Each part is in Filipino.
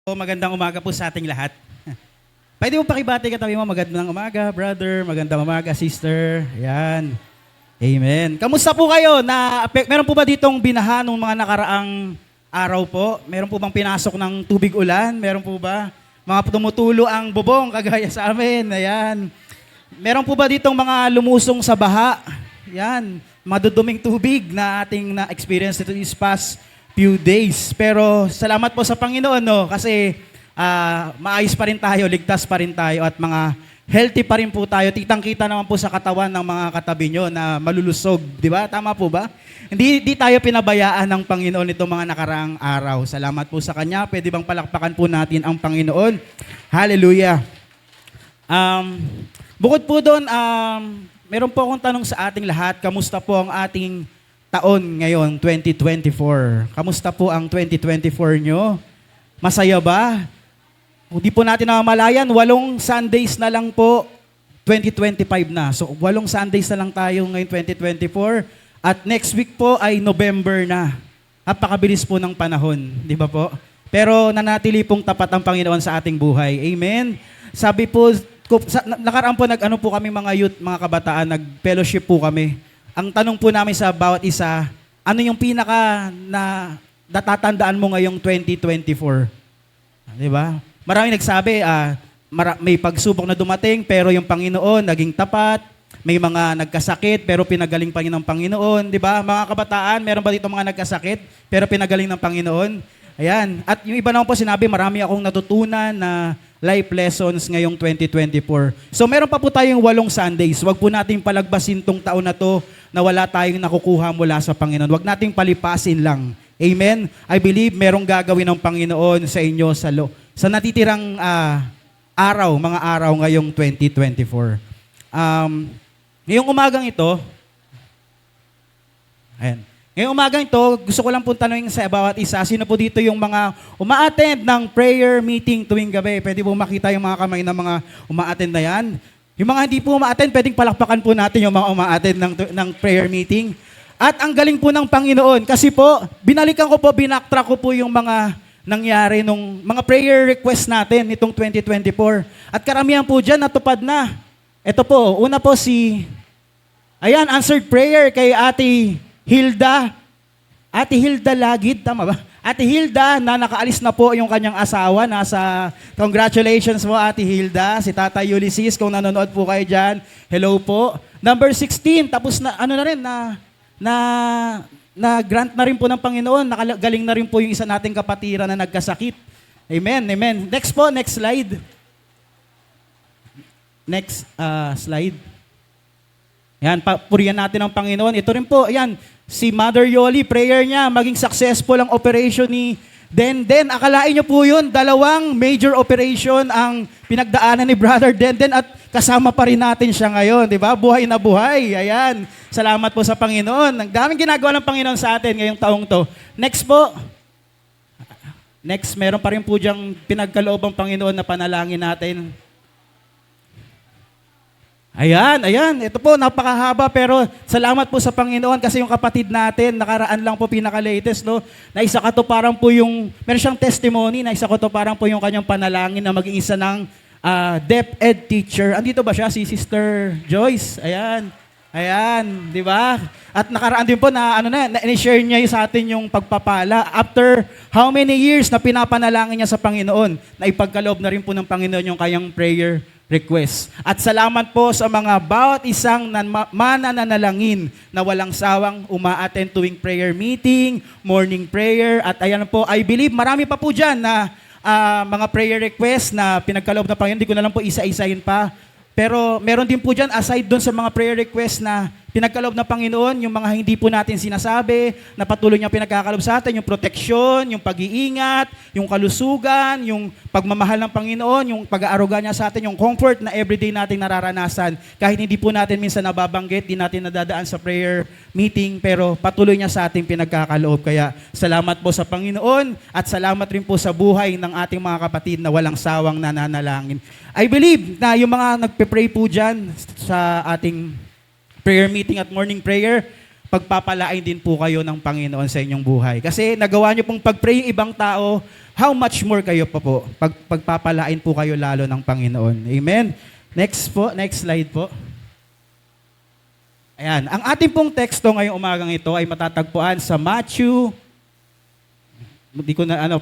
Magandang umaga po sa ating lahat. Pwede mo pakibati katabi mo, magandang umaga, brother, magandang umaga, sister. Ayan. Amen. Kamusta po kayo? Meron po ba ditong binaha nung mga nakaraang araw po? Meron po bang pinasok ng tubig ulan? Meron po ba? Mga tumutulo ang bubong kagaya sa amin. Ayan. Meron po ba ditong mga lumusong sa baha? Ayan. Maduduming tubig na ating na-experience ito these past few days. Pero salamat po sa Panginoon, no? Kasi maayos pa rin tayo, ligtas pa rin tayo, at mga healthy pa rin po tayo. Kitang-kita naman po sa katawan ng mga katabi nyo na malulusog. Di ba? Tama po ba? Hindi tayo pinabayaan ng Panginoon itong mga nakaraang araw. Salamat po sa Kanya. Pwede bang palakpakan po natin ang Panginoon? Hallelujah. Bukod po doon, meron po akong tanong sa ating lahat. Kamusta po ang ating taon ngayon, 2024? Kamusta po ang 2024 nyo? Masaya ba? Hindi po natin namamalayan, 8 Sundays na lang po, 2025 na. So 8 Sundays na lang tayo ngayon, 2024. At next week po ay November na. Napakabilis po ng panahon, di ba po? Pero nanatili pong tapat ang Panginoon sa ating buhay. Amen? Sabi po, nakaraan po nag-ano po kami mga youth, mga kabataan, nag-fellowship po kami. Ang tanong po namin sa bawat isa, ano yung pinaka na natatandaan mo ngayong 2024? Di ba? Maraming nagsabi, may pagsubok na dumating pero yung Panginoon naging tapat. May mga nagkasakit pero pinagaling pa rin ng Panginoon. Di ba? Mga kabataan, meron ba dito mga nagkasakit pero pinagaling ng Panginoon? Ayan. At yung iba naman po sinabi, marami akong natutunan na life lessons ngayong 2024. So meron pa po tayong 8 Sundays. Huwag po nating palagbasin tong taon na to na wala tayong nakukuha mula sa Panginoon. Huwag nating palipasin lang. Amen? I believe merong gagawin ng Panginoon sa inyo sa natitirang mga araw ngayong 2024. Ngayong umagang ito, Ngayong umagang ito, gusto ko lang pong tanungin sa bawat isa, sino po dito yung mga uma-attend ng prayer meeting tuwing gabi? Pwede po makita yung mga kamay ng mga uma-attend na yan. Yung mga hindi po uma-attend, pwedeng palakpakan po natin yung mga uma-attend ng prayer meeting. At ang galing po ng Panginoon, kasi po, binacktrack ko po yung mga nangyari nung mga prayer request natin nitong 2024. At karamihan po dyan natupad na. Ito po, una po answered prayer kay Ate Hilda. Ate Hilda Lagid, tama ba? Ate Hilda, na nakaalis na po yung kanyang asawa. Congratulations po, Ate Hilda. Si Tata Ulysses, kung nanonood po kayo dyan, hello po. Number 16, tapos na, grant na rin po ng Panginoon. Nakagaling na rin po yung isa nating kapatiran na nagkasakit. Amen, amen. Next po, next slide. Next slide. Yan, purihan natin ang Panginoon. Ito rin po, yan, si Mother Yoli, prayer niya, maging successful ang operation ni Denden. Akalain niyo po yun, 2 major operation ang pinagdaanan ni Brother Denden at kasama pa rin natin siya ngayon, di ba? Buhay na buhay. Ayan, salamat po sa Panginoon. Ang daming ginagawa ng Panginoon sa atin ngayong taong to. Next po. Next, meron pa rin po diyang pinagkaloob ang Panginoon na panalangin natin. Ayan. Ito po, napakahaba pero salamat po sa Panginoon kasi yung kapatid natin, nakaraan lang po pinaka-latest, no? Na isa katuparan po meron siyang testimony na isa katuparan po yung kanyang panalangin na maging isa ng DepEd teacher. Andito ba siya? Si Sister Joyce. Ayan, di ba? At nakaraan din po na-share niya sa atin yung pagpapala. After how many years na pinapanalangin niya sa Panginoon, na ipagkaloob na rin po ng Panginoon yung kanyang prayer request. At salamat po sa mga bawat isang mananalangin na walang sawang uma-attend tuwing prayer meeting, morning prayer. At ayan po, I believe marami pa po dyan na mga prayer request na pinagkaloob ng Panginoon. Hindi ko na lang po isa-isahin pa. Pero meron din po dyan, aside doon sa mga prayer request na pinagkaloob ng Panginoon, yung mga hindi po natin sinasabi, na patuloy niya pinagkakaloob sa atin, yung proteksyon, yung pag-iingat, yung kalusugan, yung pagmamahal ng Panginoon, yung pag-aaruga niya sa atin, yung comfort na everyday nating nararanasan. Kahit hindi po natin minsan nababanggit, di natin nadadaan sa prayer meeting, pero patuloy niya sa ating pinagkakaloob. Kaya salamat po sa Panginoon at salamat rin po sa buhay ng ating mga kapatid na walang sawang nananalangin. I believe na yung mga nagpe-pray po dyan sa ating prayer meeting at morning prayer, pagpapalain din po kayo ng Panginoon sa inyong buhay. Kasi nagawa niyo pong pag-pray yung ibang tao, how much more kayo pa po, pagpapalain po kayo lalo ng Panginoon. Amen? Next po, next slide po. Ayan, ang ating pong teksto ngayong umagang ito ay matatagpuan sa Matthew,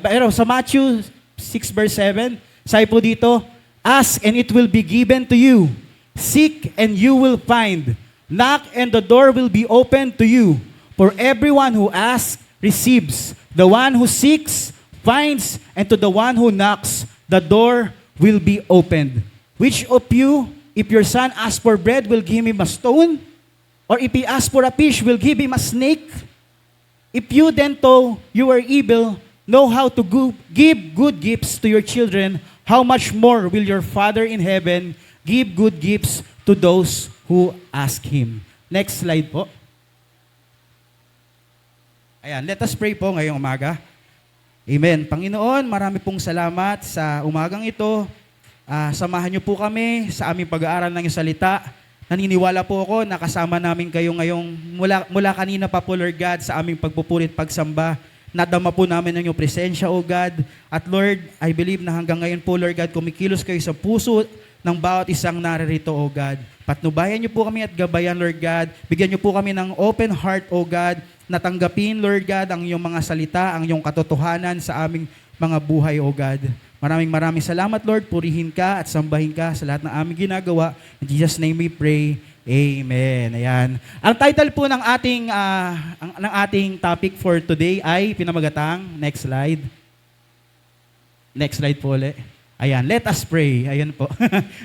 pero sa Matthew 6 verse 7, sabi po dito, ask and it will be given to you. Seek and you will find. Knock and the door will be opened to you. For everyone who asks, receives. The one who seeks, finds. And to the one who knocks, the door will be opened. Which of you, if your son asks for bread, will give him a stone? Or if he asks for a fish, will give him a snake? If you then, though you are evil, know how to give good gifts to your children, how much more will your Father in heaven give good gifts to those who ask Him. Next slide po. Ayan, let us pray po ngayong umaga. Amen. Panginoon, marami pong salamat sa umagang ito. Samahan niyo po kami sa aming pag-aaral ng iyong salita. Naniniwala po ako na kasama namin kayo ngayong mula kanina pa po, Lord God, sa aming pagpupulit, pagsamba. Nadama po namin ang iyong presensya, O God. At Lord, I believe na hanggang ngayon po, Lord God, kumikilos kayo sa puso ng bawat isang naririto, O God. Patnubayan niyo po kami at gabayan, Lord God. Bigyan niyo po kami ng open heart, O God, na tanggapin, Lord God, ang iyong mga salita, ang iyong katotohanan sa aming mga buhay, O God. Maraming salamat, Lord. Purihin ka at sambahin ka sa lahat ng aming ginagawa. In Jesus' name we pray. Amen. Ayan. Ang title po ng ating topic for today ay pinamagatang, next slide. Next slide po ulit. Ayan, let us pray. Ayan po.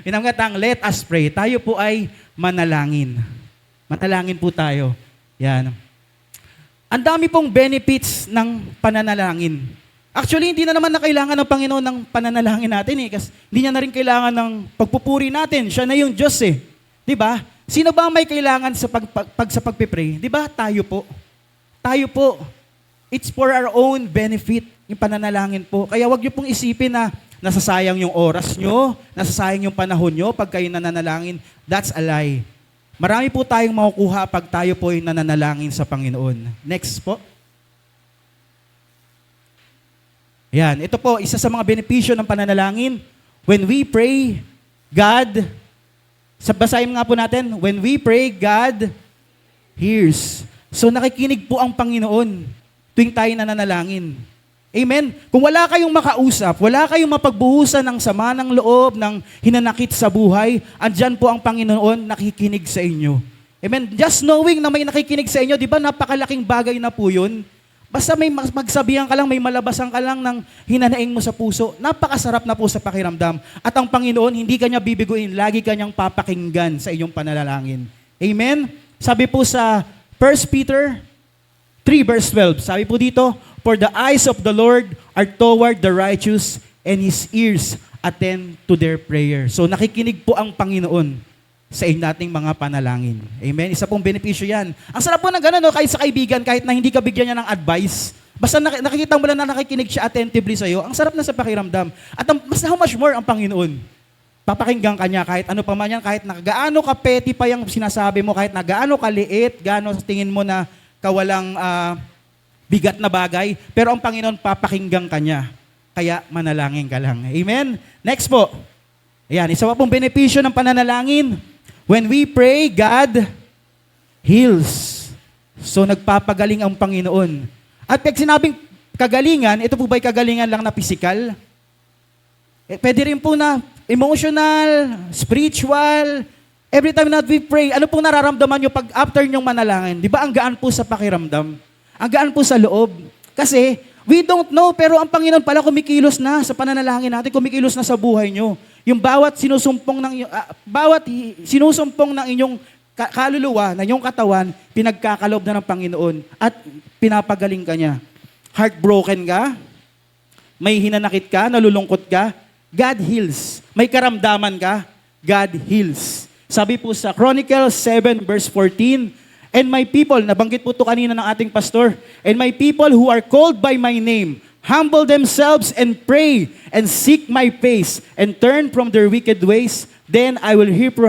Pinamagatang, let us pray. Tayo po ay manalangin. Manalangin po tayo. Ayan. Ang dami pong benefits ng pananalangin. Actually, hindi na naman na kailangan ng Panginoon ng pananalangin natin eh. Kasi hindi niya na rin kailangan ng pagpupuri natin. Siya na yung Diyos eh. Diba? Sino ba may kailangan sa sa pagpipray? Diba? Tayo po. Tayo po. It's for our own benefit, yung pananalangin po. Kaya wag niyo pong isipin na nasasayang yung oras nyo, nasasayang yung panahon nyo pag kayo nananalangin. That's a lie. Marami po tayong makukuha pag tayo po ay nananalangin sa Panginoon. Next po. Ayan, ito po, isa sa mga benepisyo ng pananalangin. When we pray, God, basahin nga po natin, when we pray, God hears. So nakikinig po ang Panginoon tuwing tayo nananalangin. Amen? Kung wala kayong makausap, wala kayong mapagbuhusan ng sama ng loob, ng hinanakit sa buhay, andyan po ang Panginoon nakikinig sa inyo. Amen? Just knowing na may nakikinig sa inyo, di ba napakalaking bagay na po yun? Basta may magsabihan ka lang, may malabasan ka lang ng hinanaing mo sa puso, napakasarap na po sa pakiramdam. At ang Panginoon, hindi kanya bibiguin, lagi kanyang papakinggan sa iyong pananalangin. Amen? Sabi po sa 1 Peter 3 verse 12, sabi po dito, for the eyes of the Lord are toward the righteous and His ears attend to their prayer. So nakikinig po ang Panginoon sa nating mga panalangin. Amen? Isa pong benepisyo yan. Ang sarap po ng gano'n, no? Kahit sa kaibigan, kahit na hindi ka bigyan niya ng advice, basta nakikita mo lang na nakikinig siya attentively sa'yo, ang sarap na sa pakiramdam. At mas how much more ang Panginoon? Papakinggan ka niya kahit ano pa man yan, kahit na gaano ka petty pa yung sinasabi mo, kahit na gaano ka liit, gaano sa tingin mo na kawalang bigat na bagay, pero ang Panginoon papakinggan ka niya. Kaya manalangin ka lang. Amen? Next po. Ayan, isa pa pong benepisyo ng pananalangin. When we pray, God heals. So nagpapagaling ang Panginoon. At pag sinabing kagalingan, ito po ba'y kagalingan lang na physical? Pwede rin po na emotional, spiritual. Every time that we pray, ano pong nararamdaman nyo pag after nyong manalangin? Di ba ang gaan po sa pakiramdam? Ang gaan po sa loob. Kasi we don't know, pero ang Panginoon pala kumikilos na sa pananalangin natin, kumikilos na sa buhay nyo. Yung bawat sinusumpong ng inyong kaluluwa, na inyong katawan, pinagkakalob na ng Panginoon at pinapagaling ka niya. Heartbroken ka, may hinanakit ka, nalulungkot ka, God heals. May karamdaman ka, God heals. Sabi po sa Chronicles 7 verse 14, and my people, nabanggit po ito kanina ng ating pastor, and my people who are called by my name, humble themselves and pray and seek my face and turn from their wicked ways, then I will hear from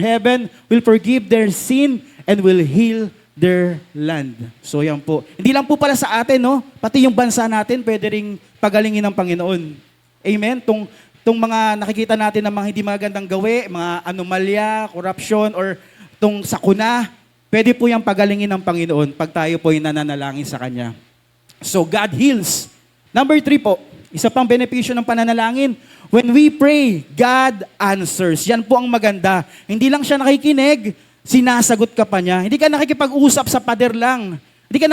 heaven, will forgive their sin and will heal their land. So yan po. Hindi lang po pala sa atin, no? Pati yung bansa natin pwede ring pagalingin ng Panginoon. Amen? Tong mga nakikita natin ng mga hindi magandang gawi, mga anomalya, corruption, or tong sakuna, pwede po yung pagalingin ng Panginoon pag tayo po yung nananalangin sa Kanya. So God heals. Number 3 po, isa pang benepisyo ng pananalangin. When we pray, God answers. Yan po ang maganda. Hindi lang siya nakikinig, sinasagot ka pa niya. Hindi ka nakikipag-usap sa pader lang. Hindi ka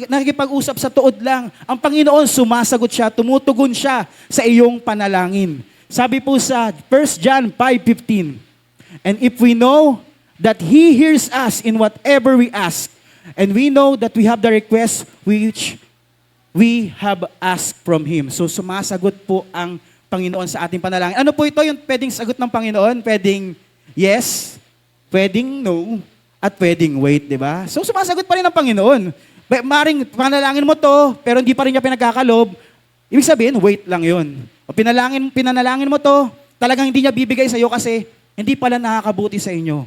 nakikipag-usap sa tuod lang. Ang Panginoon, sumasagot siya, tumutugon siya sa iyong panalangin. Sabi po sa 1 John 5:15, and if we know that He hears us in whatever we ask, and we know that we have the request which we have asked from Him. So sumasagot po ang Panginoon sa ating panalangin. Ano po ito yung pwedeng sagot ng Panginoon? Pwedeng yes, pwedeng no, at pwedeng wait, di ba? So sumasagot pa rin ng Panginoon. Maring panalangin mo to, pero hindi pa rin niya pinagkakalob, ibig sabihin, wait lang yun. O pinanalangin mo to, talagang hindi niya bibigay sa iyo kasi hindi pala nakakabuti sa inyo.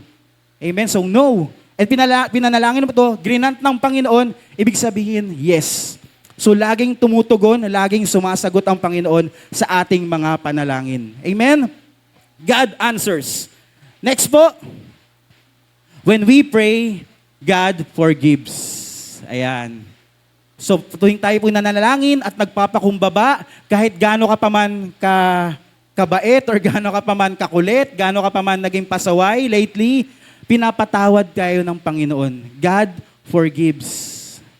Amen? So no. At pinanalangin mo to, grinant ng Panginoon, ibig sabihin, yes. So laging tumutugon, laging sumasagot ang Panginoon sa ating mga panalangin. Amen? God answers. Next po, when we pray, God forgives. Ayan. So tuwing tayo po nananalangin at nagpapakumbaba, kahit gaano ka pa man kabait or gaano ka pa man kakulit, gaano ka pa man naging pasaway lately, pinapatawad tayo ng Panginoon. God forgives.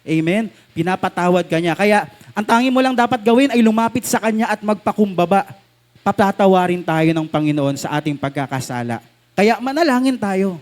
Amen? Pinapatawad ka niya. Kaya ang tangi mo lang dapat gawin ay lumapit sa Kanya at magpakumbaba. Papatawarin tayo ng Panginoon sa ating pagkakasala. Kaya manalangin tayo.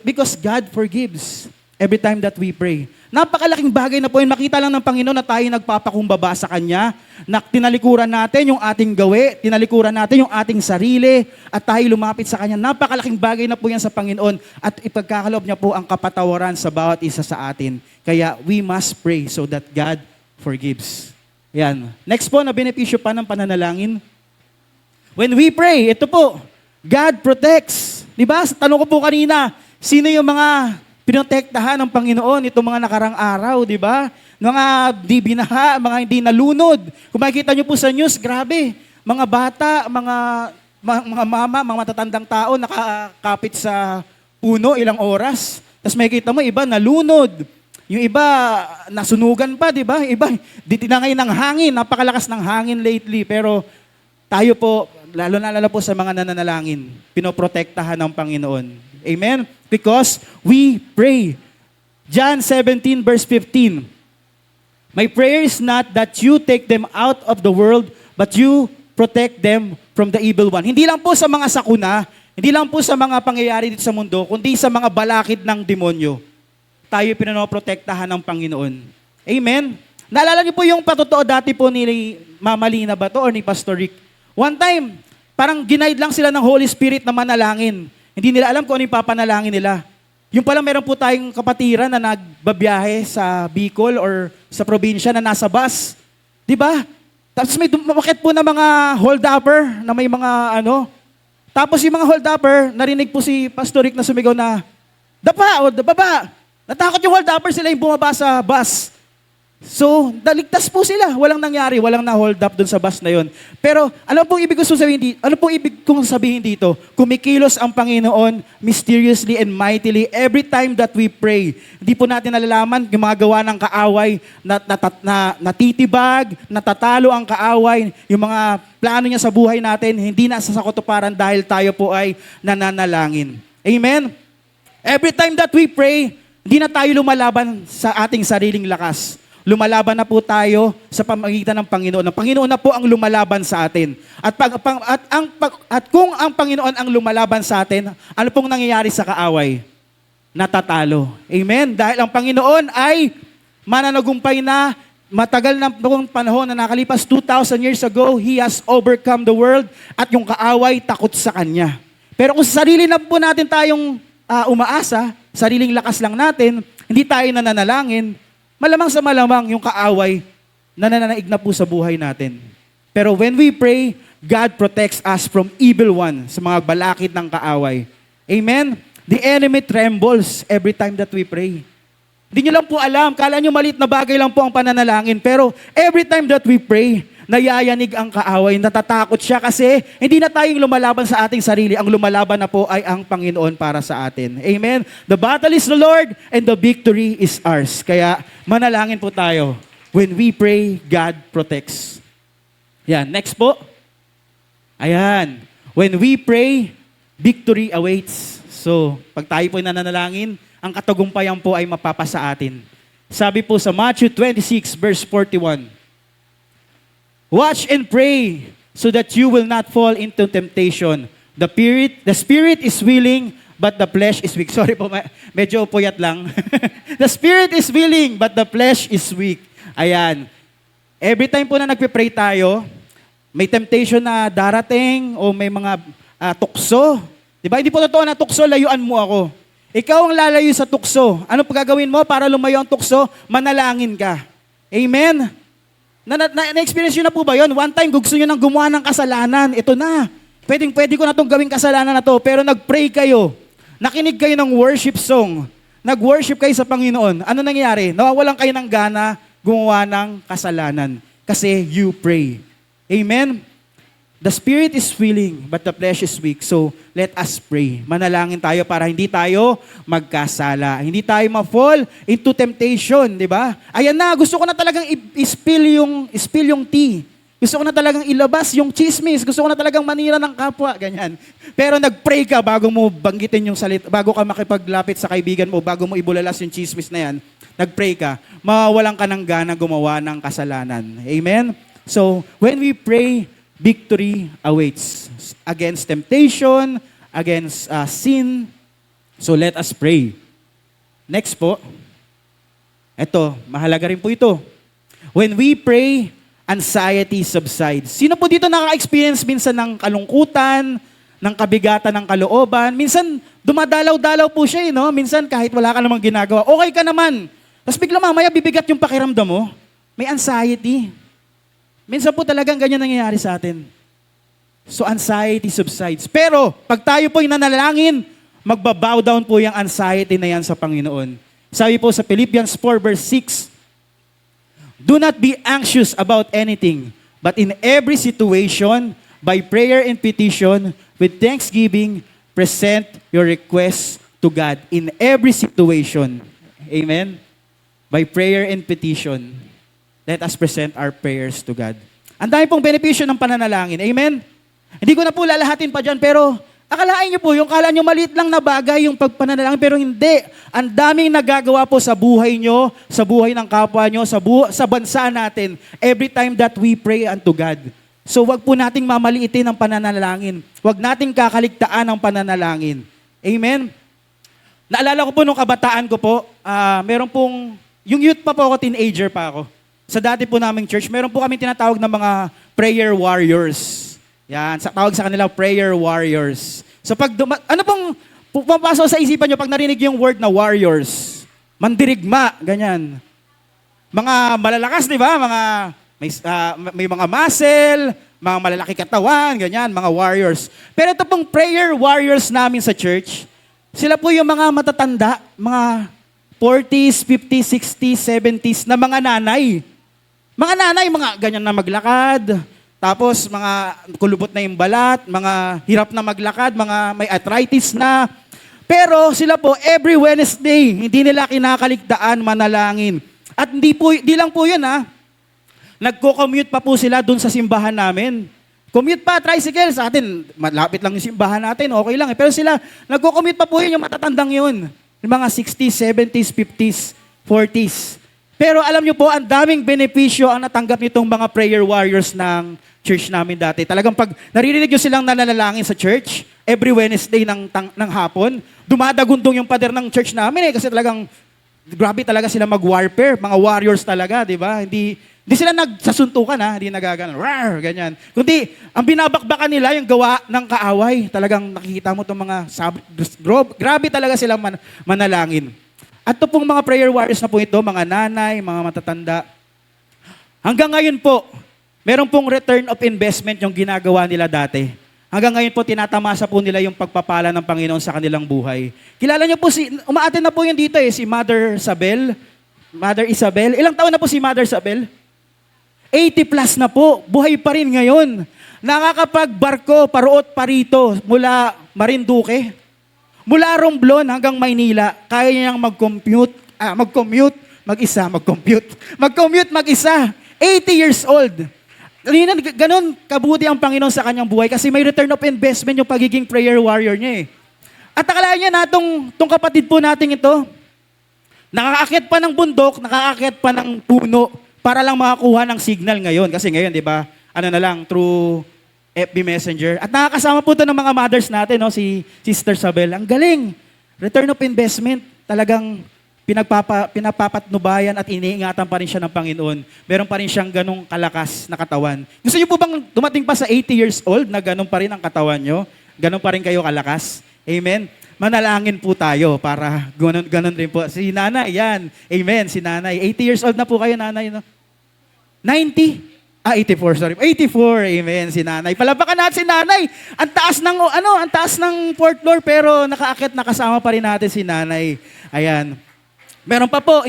Because God forgives every time that we pray. Napakalaking bagay na po yung makita lang ng Panginoon na tayo nagpapakumbaba sa Kanya, na tinalikuran natin yung ating gawi, tinalikuran natin yung ating sarili, at tayo lumapit sa Kanya. Napakalaking bagay na po yan sa Panginoon at ipagkakaloob niya po ang kapatawaran sa bawat isa sa atin. Kaya we must pray so that God forgives. Yan. Next po na benepisyo pa ng pananalangin. When we pray, ito po, God protects. Diba? Sa tanong ko po kanina, sino yung mga pinotektahan ng Panginoon itong mga nakarang araw, di ba? Mga di binaha, mga hindi nalunod. Kung makikita nyo po sa news, grabe. Mga bata, mga mama, mga matatandang tao nakakapit sa puno ilang oras. Tapos makikita mo, iba nalunod. Yung iba, nasunugan pa, di ba? Iba, ditinangay ng hangin. Napakalakas ng hangin lately. Pero tayo po, lalo po sa mga nananalangin, pinoprotektahan ng Panginoon. Amen? Because we pray. John 17 verse 15. My prayer is not that you take them out of the world, but you protect them from the evil one. Hindi lang po sa mga sakuna, hindi lang po sa mga pangyayari dito sa mundo, kundi sa mga balakid ng demonyo. Tayo pinoprotektahan ng Panginoon. Amen? Naalala niyo po yung patotoo dati po ni Mama Lina ba to or ni Pastor Rick? One time, parang ginaid lang sila ng Holy Spirit na manalangin. Hindi nila alam kung ano yung papanalangin nila. Yung pala meron po tayong kapatiran na nagbabiyahe sa Bicol or sa probinsya na nasa bus. Di ba? Tapos may dumakit po na mga hold-upper na may mga ano. Tapos yung mga hold-upper, narinig po si Pastor Rick na sumigaw na, dapa o baba. Natakot yung hold-upper, sila yung bumaba sa bus. So, naligtas po sila. Walang nangyari, walang na-hold up dun sa bus na yon. Pero, ano pong ibig kong sabihin dito? Kumikilos ang Panginoon mysteriously and mightily every time that we pray. Hindi po natin nalalaman yung mga gawa ng kaaway, natitibag, natatalo ang kaaway, yung mga plano niya sa buhay natin, hindi nasa sakotuparan dahil tayo po ay nananalangin. Amen? Every time that we pray, hindi na tayo lumalaban sa ating sariling lakas. Lumalaban na po tayo sa pamagitan ng Panginoon. Ang Panginoon na po ang lumalaban sa atin. At kung ang Panginoon ang lumalaban sa atin, ano pong nangyayari sa kaaway? Natatalo. Amen? Dahil ang Panginoon ay mananagumpay na, matagal na pong panahon na nakalipas, 2,000 years ago, He has overcome the world at yung kaaway takot sa Kanya. Pero kung sa sarili na po natin tayong umaasa, sariling lakas lang natin, hindi tayo nananalangin, malamang sa malamang yung kaaway nananaig na po sa buhay natin. Pero when we pray, God protects us from evil one, sa mga balakid ng kaaway. Amen? The enemy trembles every time that we pray. Hindi nyo lang po alam, kala nyo maliit na bagay lang po ang pananalangin, pero every time that we pray, nayayanig ang kaaway, natatakot siya kasi hindi na tayong lumalaban sa ating sarili, ang lumalaban na po ay ang Panginoon para sa atin. Amen? The battle is the Lord and the victory is ours. Kaya manalangin po tayo. When we pray, God protects. Yan, next po. Ayan. When we pray, victory awaits. So, pag tayo po nananalangin, ang katagumpayan po ay mapapasa atin. Sabi po sa Matthew 26 verse 41, watch and pray so that you will not fall into temptation. The spirit is willing, but the flesh is weak. Sorry po, medyo puyat lang. The spirit is willing, but the flesh is weak. Ayan. Every time po na nagpe-pray tayo, may temptation na darating o may mga tukso. Diba? Hindi po totoo na tukso, layuan mo ako. Ikaw ang lalayo sa tukso. Ano pa gagawin mo para lumayo ang tukso? Manalangin ka. Amen? Na-experience nyo na po ba yun? One time, gusto nyo nang gumawa ng kasalanan. Ito na. Pwede ko na itong gawing kasalanan na to. Pero nag-pray kayo. Nakinig kayo ng worship song. Nag-worship kayo sa Panginoon. Ano nangyayari? Nawawalan kayo ng gana gumawa ng kasalanan. Kasi you pray. Amen? The spirit is willing, but the flesh is weak. So, let us pray. Manalangin tayo para hindi tayo magkasala. Hindi tayo ma-fall into temptation, di ba? Ayan na, gusto ko na talagang spill yung tea. Gusto ko na talagang ilabas yung chismis. Gusto ko na talagang manira ng kapwa, ganyan. Pero nag-pray ka bago mo banggitin yung salita, bago ka makipaglapit sa kaibigan mo, bago mo ibulalas yung chismis na yan, nag-pray ka, mawawalan ka ng gana gumawa ng kasalanan. Amen? So, when we pray, victory awaits against temptation, against sin. So let us pray. Next po. Ito, mahalaga rin po ito. When we pray, anxiety subsides. Sino po dito naka-experience minsan ng kalungkutan, ng kabigatan ng kalooban? Minsan, dumadalaw-dalaw po siya, no? Minsan, kahit wala ka namang ginagawa, okay ka naman. Tapos bigla mamaya, bibigat yung pakiramdam mo. May anxiety. Minsan po talagang ganyan nangyayari sa atin. So anxiety subsides. Pero pag tayo po'y nanalangin, magbabow down po yung anxiety na yan sa Panginoon. Sabi po sa Philippians 4 verse 6, do not be anxious about anything, but in every situation, by prayer and petition, with thanksgiving, present your requests to God. In every situation. Amen? By prayer and petition, let us present our prayers to God. Ang dami pong benepisyo ng pananalangin. Amen? Hindi ko na po lalahatin pa dyan, pero akalain niyo po, yung kala niyo maliit lang na bagay yung pagpananalangin, pero hindi. Ang daming nagagawa po sa buhay niyo, sa buhay ng kapwa niyo, sa bansa natin, every time that we pray unto God. So wag po nating mamaliitin ang pananalangin. Wag nating kakaligtaan ang pananalangin. Amen? Naalala ko po nung kabataan ko po, meron pong, yung youth pa po ako, teenager pa ako. Sa dati po naming church, meron po kami tinatawag na mga prayer warriors. Yan, tawag sa kanila prayer warriors. So pag, ano pong pumapasok sa isipan nyo pag narinig yung word na warriors? Mandirigma, ganyan. Mga malalakas, di ba? May mga muscle, mga malalaki katawan, ganyan, mga warriors. Pero ito pong prayer warriors namin sa church, sila po yung mga matatanda, mga 40s, 50s, 60s, 70s na mga nanay. Mga nanay, mga ganyan na maglakad, tapos mga kulubot na yung balat, mga hirap na maglakad, mga may arthritis na. Pero sila po, every Wednesday, hindi nila kinakaligtaan manalangin. At di lang po yun nagko-commute pa po sila dun sa simbahan namin. Commute pa, tricycle, sa atin, malapit lang yung simbahan natin, okay lang. Pero sila, nagko-commute pa po yun, yung matatandang yun. Yung mga 60s, 70s, 50s, 40s. Pero alam nyo po, ang daming benepisyo ang natanggap nitong mga prayer warriors ng church namin dati. Talagang pag naririnig nyo silang nananalangin sa church, every Wednesday ng hapon, dumadagundong yung pader ng church namin kasi talagang, grabe talaga sila mag-warfare, mga warriors talaga, di ba? Hindi sila nagsasuntukan hindi nagaganon, rawr, ganyan. Kundi, ang binabakbakan nila yung gawa ng kaaway. Talagang nakikita mo itong mga grabe talaga silang manalangin. At ito pong mga prayer warriors na po ito, mga nanay, mga matatanda. Hanggang ngayon po, meron pong return of investment yung ginagawa nila dati. Hanggang ngayon po, tinatamasa po nila yung pagpapala ng Panginoon sa kanilang buhay. Kilala niyo po, umaattend na po yun dito si Mother Isabel. Mother Isabel. Ilang taon na po si Mother Isabel? 80 plus na po. Buhay pa rin ngayon. Nakakapagbarko, paruot, parito mula Marinduque. Mula Romblon hanggang Maynila. Kaya niyang mag-commute mag-isa. 80 years old. Ganon kabuti ang Panginoon sa kanyang buhay kasi may return of investment yung pagiging prayer warrior niya eh. At akala niya na tong kapatid po natin ito, nakaakyat pa ng bundok, nakaakyat pa ng puno para lang makakuha ng signal ngayon. Kasi ngayon, di ba, through FB Messenger. At nakakasama po ito ng mga mothers natin, si Sister Sabel. Ang galing. Return of investment, talagang pinapapatnubayan at iniingatan pa rin siya ng Panginoon. Meron pa rin siyang ganong kalakas na katawan. Gusto niyo po bang dumating pa sa 80 years old na ganon pa rin ang katawan niyo? Ganon pa rin kayo kalakas? Amen? Manalangin po tayo para ganon rin po. Si nanay, yan. Amen, si nanay. 80 years old na po kayo, nanay. No? 90? 84, sorry. 84, amen, si nanay. Palapakan natin si nanay. Ang taas ng fourth floor, pero nakaakyat na kasama pa rin natin si nanay. Ayan. Meron pa po,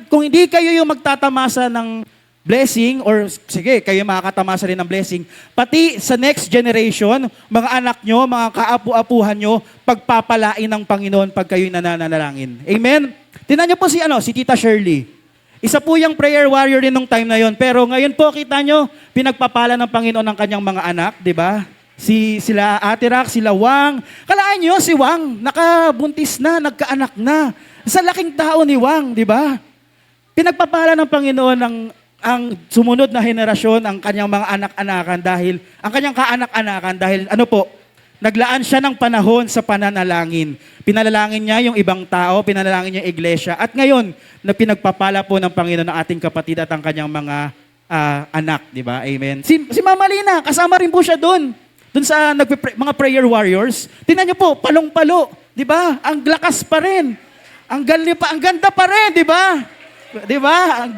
kung hindi kayo yung magtatamasa ng blessing, or sige, kayo makakatamasa rin ng blessing, pati sa next generation, mga anak nyo, mga kaapu-apuhan nyo, pagpapalain ng Panginoon pag kayo'y nananalangin. Amen? Tingnan nyo po si Tita Shirley. Isa po yung prayer warrior rin nung time na yon. Pero ngayon po, kita nyo, pinagpapala ng Panginoon ng kanyang mga anak, di ba? Sila Ate Rack, sila Wang. Kalaan nyo, si Wang, nakabuntis na, nagkaanak na. Sa laking tao ni Wang, di ba? Pinagpapala ng Panginoon ang sumunod na henerasyon, ang kanyang mga anak-anakan dahil naglaan siya ng panahon sa pananalangin. Pinalangin niya yung ibang tao, pinalangin niya yung iglesia. At ngayon, na pinagpapala po ng Panginoon ng ating kapatid at ang kanyang mga anak, di ba? Amen. Si Mama Lina, kasama rin po siya doon sa mga prayer warriors. Tingnan niyo po, palong-palo, di ba? Ang lakas pa rin. Ang ganda pa rin, di ba? Di ba?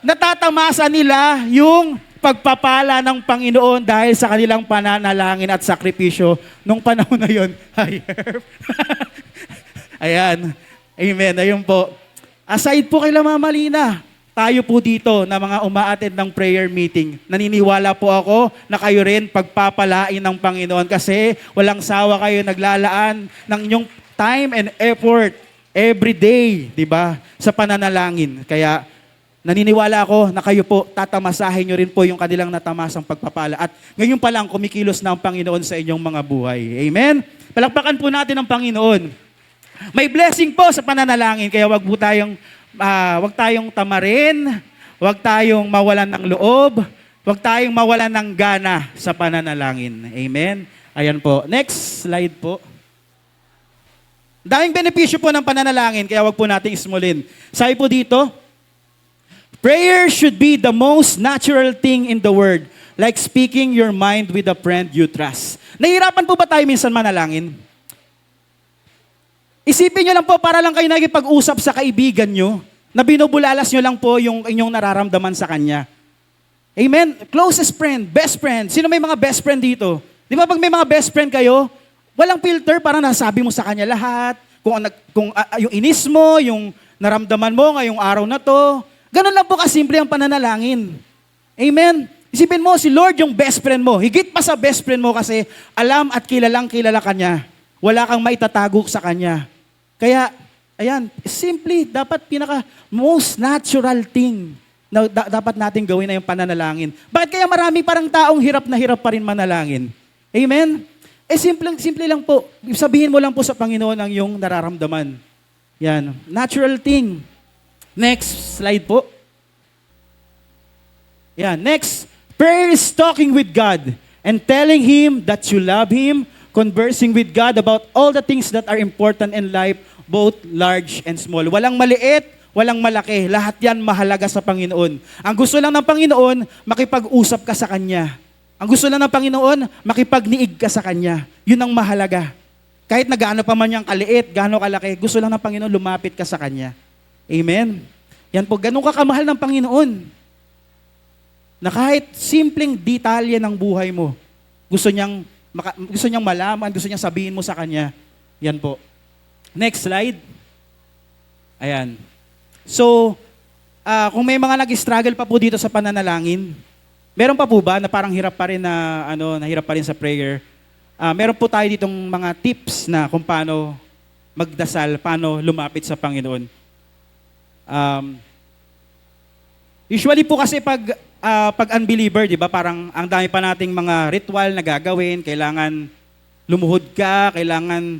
Natatamasa nila yung pagpapala ng Panginoon dahil sa kanilang pananalangin at sakripisyo nung panahon na yun. Ayan. Amen. Ayun po. Aside po kay Mama Lina, tayo po dito na mga umaattend ng prayer meeting. Naniniwala po ako na kayo rin pagpapalain ng Panginoon kasi walang sawa kayo naglalaan ng inyong time and effort every day, di ba? Sa pananalangin. Kaya naniniwala ako na kayo po, tatamasahin nyo rin po yung kanilang natamasang pagpapala. At ngayon pa lang, kumikilos na ang Panginoon sa inyong mga buhay. Amen? Palakpakan po natin ang Panginoon. May blessing po sa pananalangin, kaya wag tayong tamarin, wag tayong mawalan ng loob, wag tayong mawalan ng gana sa pananalangin. Amen? Ayan po. Next slide po. Daming benepisyo po ng pananalangin, kaya wag po nating ismulin. Sabi po dito, prayer should be the most natural thing in the world, like speaking your mind with a friend you trust. Nahihirapan po ba tayo minsan manalangin? Isipin nyo lang po, para lang kayo nagipag-usap sa kaibigan nyo, na binubulalas nyo lang po yung inyong nararamdaman sa kanya. Amen? Closest friend, best friend. Sino may mga best friend dito? Di ba pag may mga best friend kayo, walang filter, parang nasabi mo sa kanya lahat, kung yung inis mo, yung naramdaman mo ngayong araw na to. Ganun lang po kasimple ang pananalangin. Amen? Isipin mo, si Lord yung best friend mo. Higit pa sa best friend mo kasi alam at kilala ka niya. Wala kang maitatago sa kanya. Kaya, ayan, simply, dapat most natural thing na dapat natin gawin na yung pananalangin. Bakit kaya marami parang taong hirap na hirap pa rin manalangin? Amen? Simple lang po. Sabihin mo lang po sa Panginoon ang iyong nararamdaman. Yan. Natural thing. Next slide po. Yan. Next. Prayer is talking with God and telling Him that you love Him, conversing with God about all the things that are important in life, both large and small. Walang maliit, walang malaki. Lahat yan mahalaga sa Panginoon. Ang gusto lang ng Panginoon, makipag-usap ka sa Kanya. Ang gusto lang ng Panginoon, makipagniig ka sa Kanya. Yun ang mahalaga. Kahit na gaano pa man yung kaliit, gaano kalaki, gusto lang ng Panginoon, lumapit ka sa Kanya. Amen? Yan po, ganun ka kamahal ng Panginoon. Na kahit simpleng detalye ng buhay mo, gusto niyang malaman, gusto niyang sabihin mo sa kanya. Yan po. Next slide. Ayan. So, kung may mga nag-struggle pa po dito sa pananalangin, meron pa po ba na parang hirap pa rin nahirap pa rin sa prayer? Meron po tayo ditong mga tips na kung paano magdasal, paano lumapit sa Panginoon. Usually po kasi pag unbeliever, di ba, parang ang dami pa nating mga ritual na gagawin, kailangan lumuhod ka, kailangan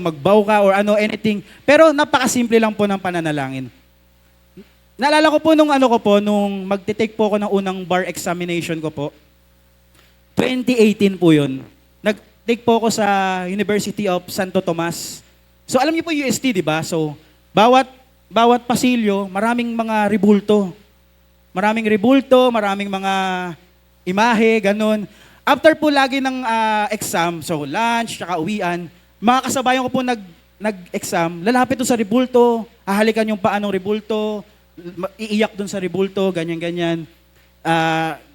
magbow ka or anything. Pero napakasimple lang po ng pananalangin. Naalala ko po nung magte-take po ako ng unang bar examination ko po. 2018 po yun. Nag-take po ako sa University of Santo Tomas. So alam niyo po UST, di ba? So bawat pasilyo, maraming mga rebulto. Maraming mga imahe, ganun. After po lagi ng exam, so lunch, tsaka uwian, mga kasabayan ko po nag-exam, lalapit doon sa rebulto, hahalikan yung paanong rebulto, iiyak doon sa rebulto, ganyan-ganyan.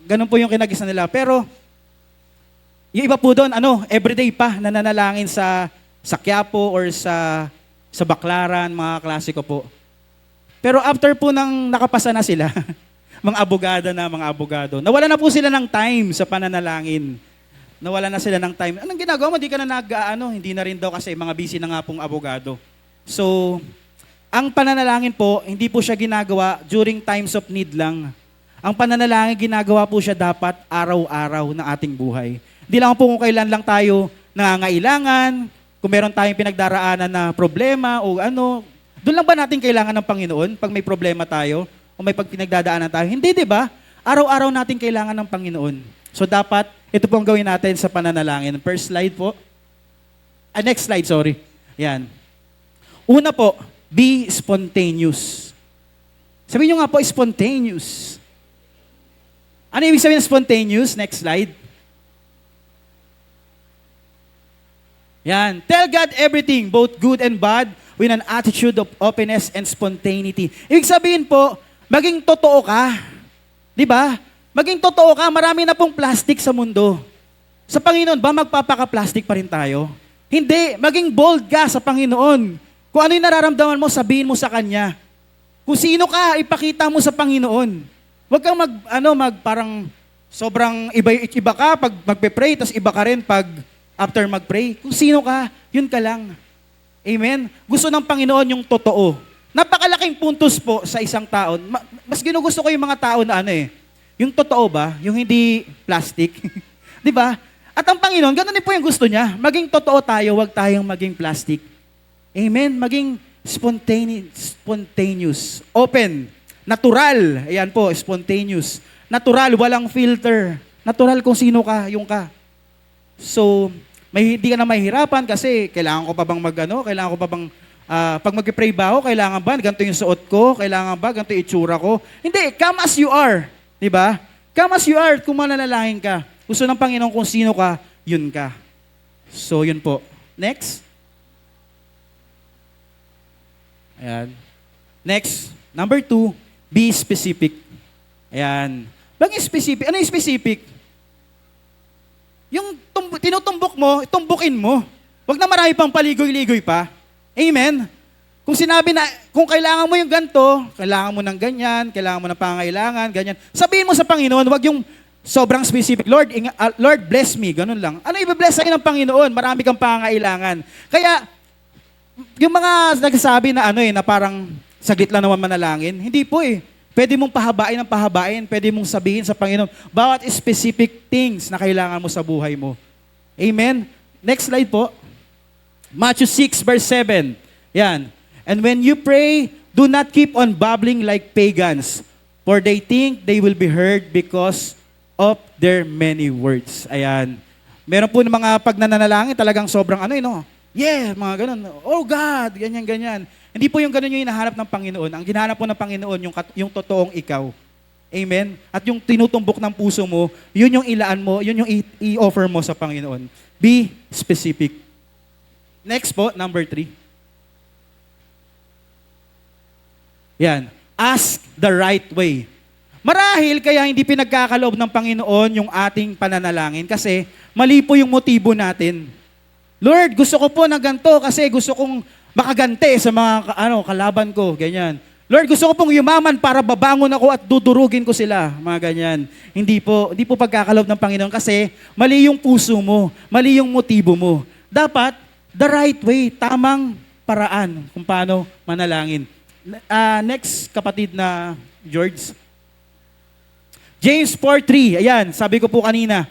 Ganun po yung kinagisa nila. Pero, yung iba po doon, everyday pa nananalangin sa Quiapo or sa Baclaran, mga klase ko po. Pero after po nang nakapasa na sila, mga abogado, nawala na po sila ng time sa pananalangin. Nawala na sila ng time. Anong ginagawa mo? Di ka na hindi na rin daw kasi mga busy na nga pong abogado. So, ang pananalangin po, hindi po siya ginagawa during times of need lang. Ang pananalangin, ginagawa po siya dapat araw-araw ng ating buhay. Hindi lang po kung kailan lang tayo nangangailangan, kung meron tayong pinagdaraanan na problema o doon lang ba natin kailangan ng Panginoon pag may problema tayo o may pinagdadaanan tayo? Hindi, di ba? Araw-araw natin kailangan ng Panginoon. So dapat, ito po ang gawin natin sa pananalangin. First slide po. Next slide, sorry. Yan. Una po, be spontaneous. Sabihin nyo nga po, spontaneous. Ano ibig sabihin ng spontaneous? Next slide. Yan. Tell God everything, both good and bad, with an attitude of openness and spontaneity. Ibig sabihin po, maging totoo ka. Di ba? Maging totoo ka, marami na pong plastic sa mundo. Sa Panginoon ba, magpapaka-plastic pa rin tayo? Hindi. Maging bold ka sa Panginoon. Kung ano yung nararamdaman mo, sabihin mo sa Kanya. Kung sino ka, ipakita mo sa Panginoon. Huwag kang parang sobrang iba ka pag magpe-pray, tas iba ka rin pag after mag-pray. Kung sino ka, yun ka lang. Amen? Gusto ng Panginoon yung totoo. Napakalaking puntos po sa isang tao. Mas ginugusto ko yung mga tao na yung totoo ba? Yung hindi plastic. Di ba? At ang Panginoon, ganun din po yung gusto niya. Maging totoo tayo, wag tayong maging plastic. Amen? Maging spontaneous. Open. Natural. Ayan po, spontaneous. Natural, walang filter. Natural kung sino ka, yung ka. So, hindi ka na mahihirapan kasi kailangan ko pa bang kailangan ko pa bang pag mag-pray ba ako, kailangan ba ganito yung suot ko, kailangan ba ganito yung itsura ko? Hindi, come as you are, 'di ba? Come as you are kung mananalangin ka. Gusto ng Panginoon kung sino ka, yun ka. So, yun po. Next. Ayan. Next, number 2, be specific. Ayan. Bagay specific. Ano yung specific? Yung tinutumbok mo, tumbukin mo. Huwag na marami pang paligoy-ligoy pa. Amen? Kung sinabi na, kung kailangan mo yung ganito, kailangan mo ng ganyan, kailangan mo ng pangailangan, ganyan. Sabihin mo sa Panginoon, huwag yung sobrang specific. Lord, Lord, bless me. Ganun lang. Ano i-bless sa'yo ng Panginoon? Marami kang pangailangan. Kaya, yung mga nagsasabi na na parang saglit lang naman manalangin, hindi po Pwede mong pahabain ng pahabain, pwede mong sabihin sa Panginoon, bawat specific things na kailangan mo sa buhay mo. Amen? Next slide po. Matthew 6 verse 7. Yan. And when you pray, do not keep on babbling like pagans, for they think they will be heard because of their many words. Ayan. Meron po ng mga pagnanalangin talagang sobrang yeah, mga ganun. Oh God, ganyan. Hindi po yung ganun yung hinahanap ng Panginoon. Ang hinahanap po ng Panginoon, yung totoong ikaw. Amen? At yung tinutumbok ng puso mo, yun yung ilaan mo, yun yung i-offer mo sa Panginoon. Be specific. Next po, number 3. Yan. Ask the right way. Marahil kaya hindi pinagkakaloob ng Panginoon yung ating pananalangin kasi mali po yung motibo natin. Lord, gusto ko po na ganito kasi gusto kong makagante sa mga kalaban ko, ganyan. Lord, gusto ko pong yumaman para babangon ako at dudurugin ko sila, mga ganyan. Hindi po pagkakaloob ng Panginoon kasi mali yung puso mo, mali yung motibo mo. Dapat, the right way, tamang paraan kung paano manalangin. Next, kapatid na George. James 4:3, ayan, sabi ko po kanina,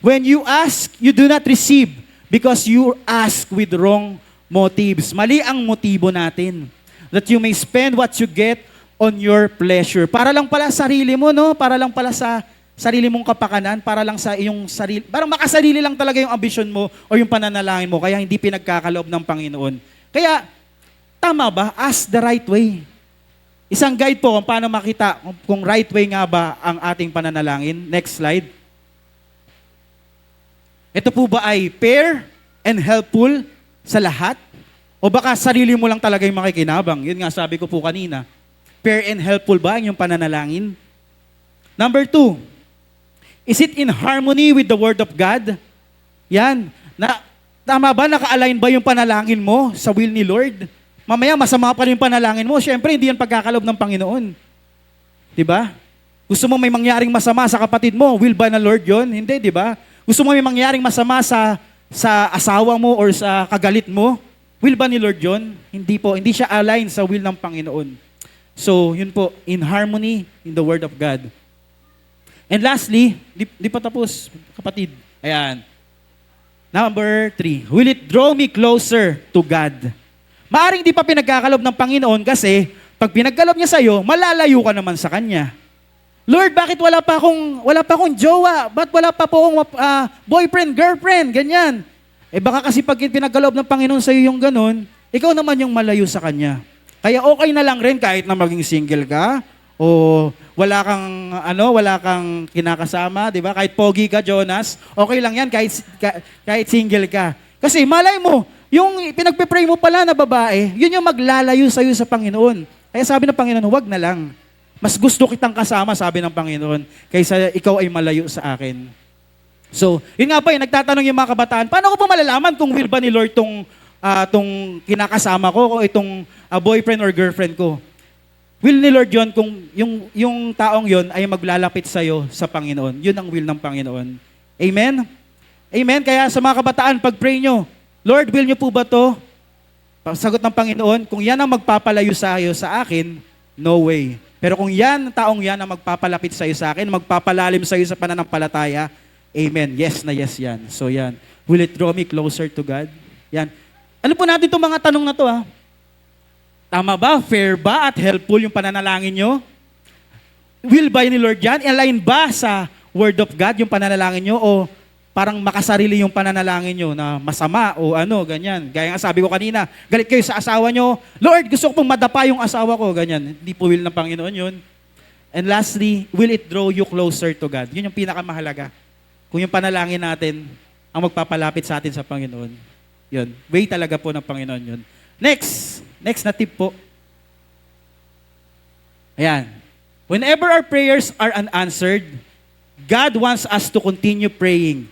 when you ask, you do not receive because you ask with wrong motives. Mali ang motibo natin. That you may spend what you get on your pleasure. Para lang pala sa sarili mo, no? Para lang pala sa sarili mong kapakanan, para lang sa iyong sarili. Parang makasarili lang talaga yung ambisyon mo o yung pananalangin mo, kaya hindi pinagkakaloob ng Panginoon. Kaya, tama ba? Ask the right way. Isang guide po kung paano makita kung right way nga ba ang ating pananalangin. Next slide. Ito po ba ay fair and helpful sa lahat? O baka sarili mo lang talaga yung makikinabang? Yun nga sabi ko po kanina. Fair and helpful ba ang iyong pananalangin? Number 2, is it in harmony with the Word of God? Yan. Tama ba? Naka-align ba yung panalangin mo sa will ni Lord? Mamaya masama pa rin yung panalangin mo. Siyempre, hindi yan pagkakaloob ng Panginoon. Diba? Gusto mo may mangyaring masama sa kapatid mo, will ba na Lord yon? Hindi, diba? Gusto mo may mangyaring masama sa asawa mo or sa kagalit mo, will ba ni Lord yun? Hindi po. Hindi siya align sa will ng Panginoon. So, yun po, in harmony in the Word of God. And lastly, di pa tapos, kapatid. Ayan. Number 3, will it draw me closer to God? Maaring di pa pinagkakaloob ng Panginoon kasi pag pinagkaloob niya sa'yo, malalayo ka naman sa Kanya. Lord, bakit wala pa akong jowa? Ba't wala pa po akong boyfriend, girlfriend, ganyan? Baka kasi pag pinagkaloob ng Panginoon sa iyo yung ganun, ikaw naman yung malayo sa Kanya. Kaya okay na lang rin kahit na maging single ka, o wala kang kinakasama, di ba? Kahit pogi ka, Jonas, okay lang yan kahit single ka. Kasi malay mo, yung pinagpe-pray mo pala na babae, yun yung maglalayo sa iyo sa Panginoon. Kaya sabi ng Panginoon, wag na lang. Mas gusto kitang kasama, sabi ng Panginoon, kaysa ikaw ay malayo sa akin. So, yun nga pa nagtatanong yung mga kabataan, paano ko pa malalaman kung will ba ni Lord tong kinakasama ko o itong boyfriend or girlfriend ko? Will ni Lord yun kung yung taong yun ay maglalapit sa'yo sa Panginoon. Yun ang will ng Panginoon. Amen? Amen? Kaya sa mga kabataan, pag-pray nyo, Lord, will nyo po ba to? Sagot ng Panginoon, kung yan ang magpapalayo sa'yo sa akin, no way. Pero kung taong yan ang magpapalapit sa'yo sa akin, magpapalalim sa'yo sa pananampalataya, amen. Yes na yes yan. So yan. Will it draw me closer to God? Yan. Ano po natin itong mga tanong na to ha? Tama ba? Fair ba at helpful yung pananalangin nyo? Will ba ni Lord yan? Align ba sa Word of God yung pananalangin nyo? O parang makasarili yung pananalangin nyo na masama o ganyan. Gaya nga sabi ko kanina, galit kayo sa asawa nyo, Lord, gusto ko pong madapa yung asawa ko, ganyan. Hindi po will ng Panginoon yun. And lastly, will it draw you closer to God? Yun yung pinakamahalaga. Kung yung panalangin natin ang magpapalapit sa atin sa Panginoon. Yun. Way talaga po ng Panginoon yun. Next na tip po. Ayan. Whenever our prayers are unanswered, God wants us to continue praying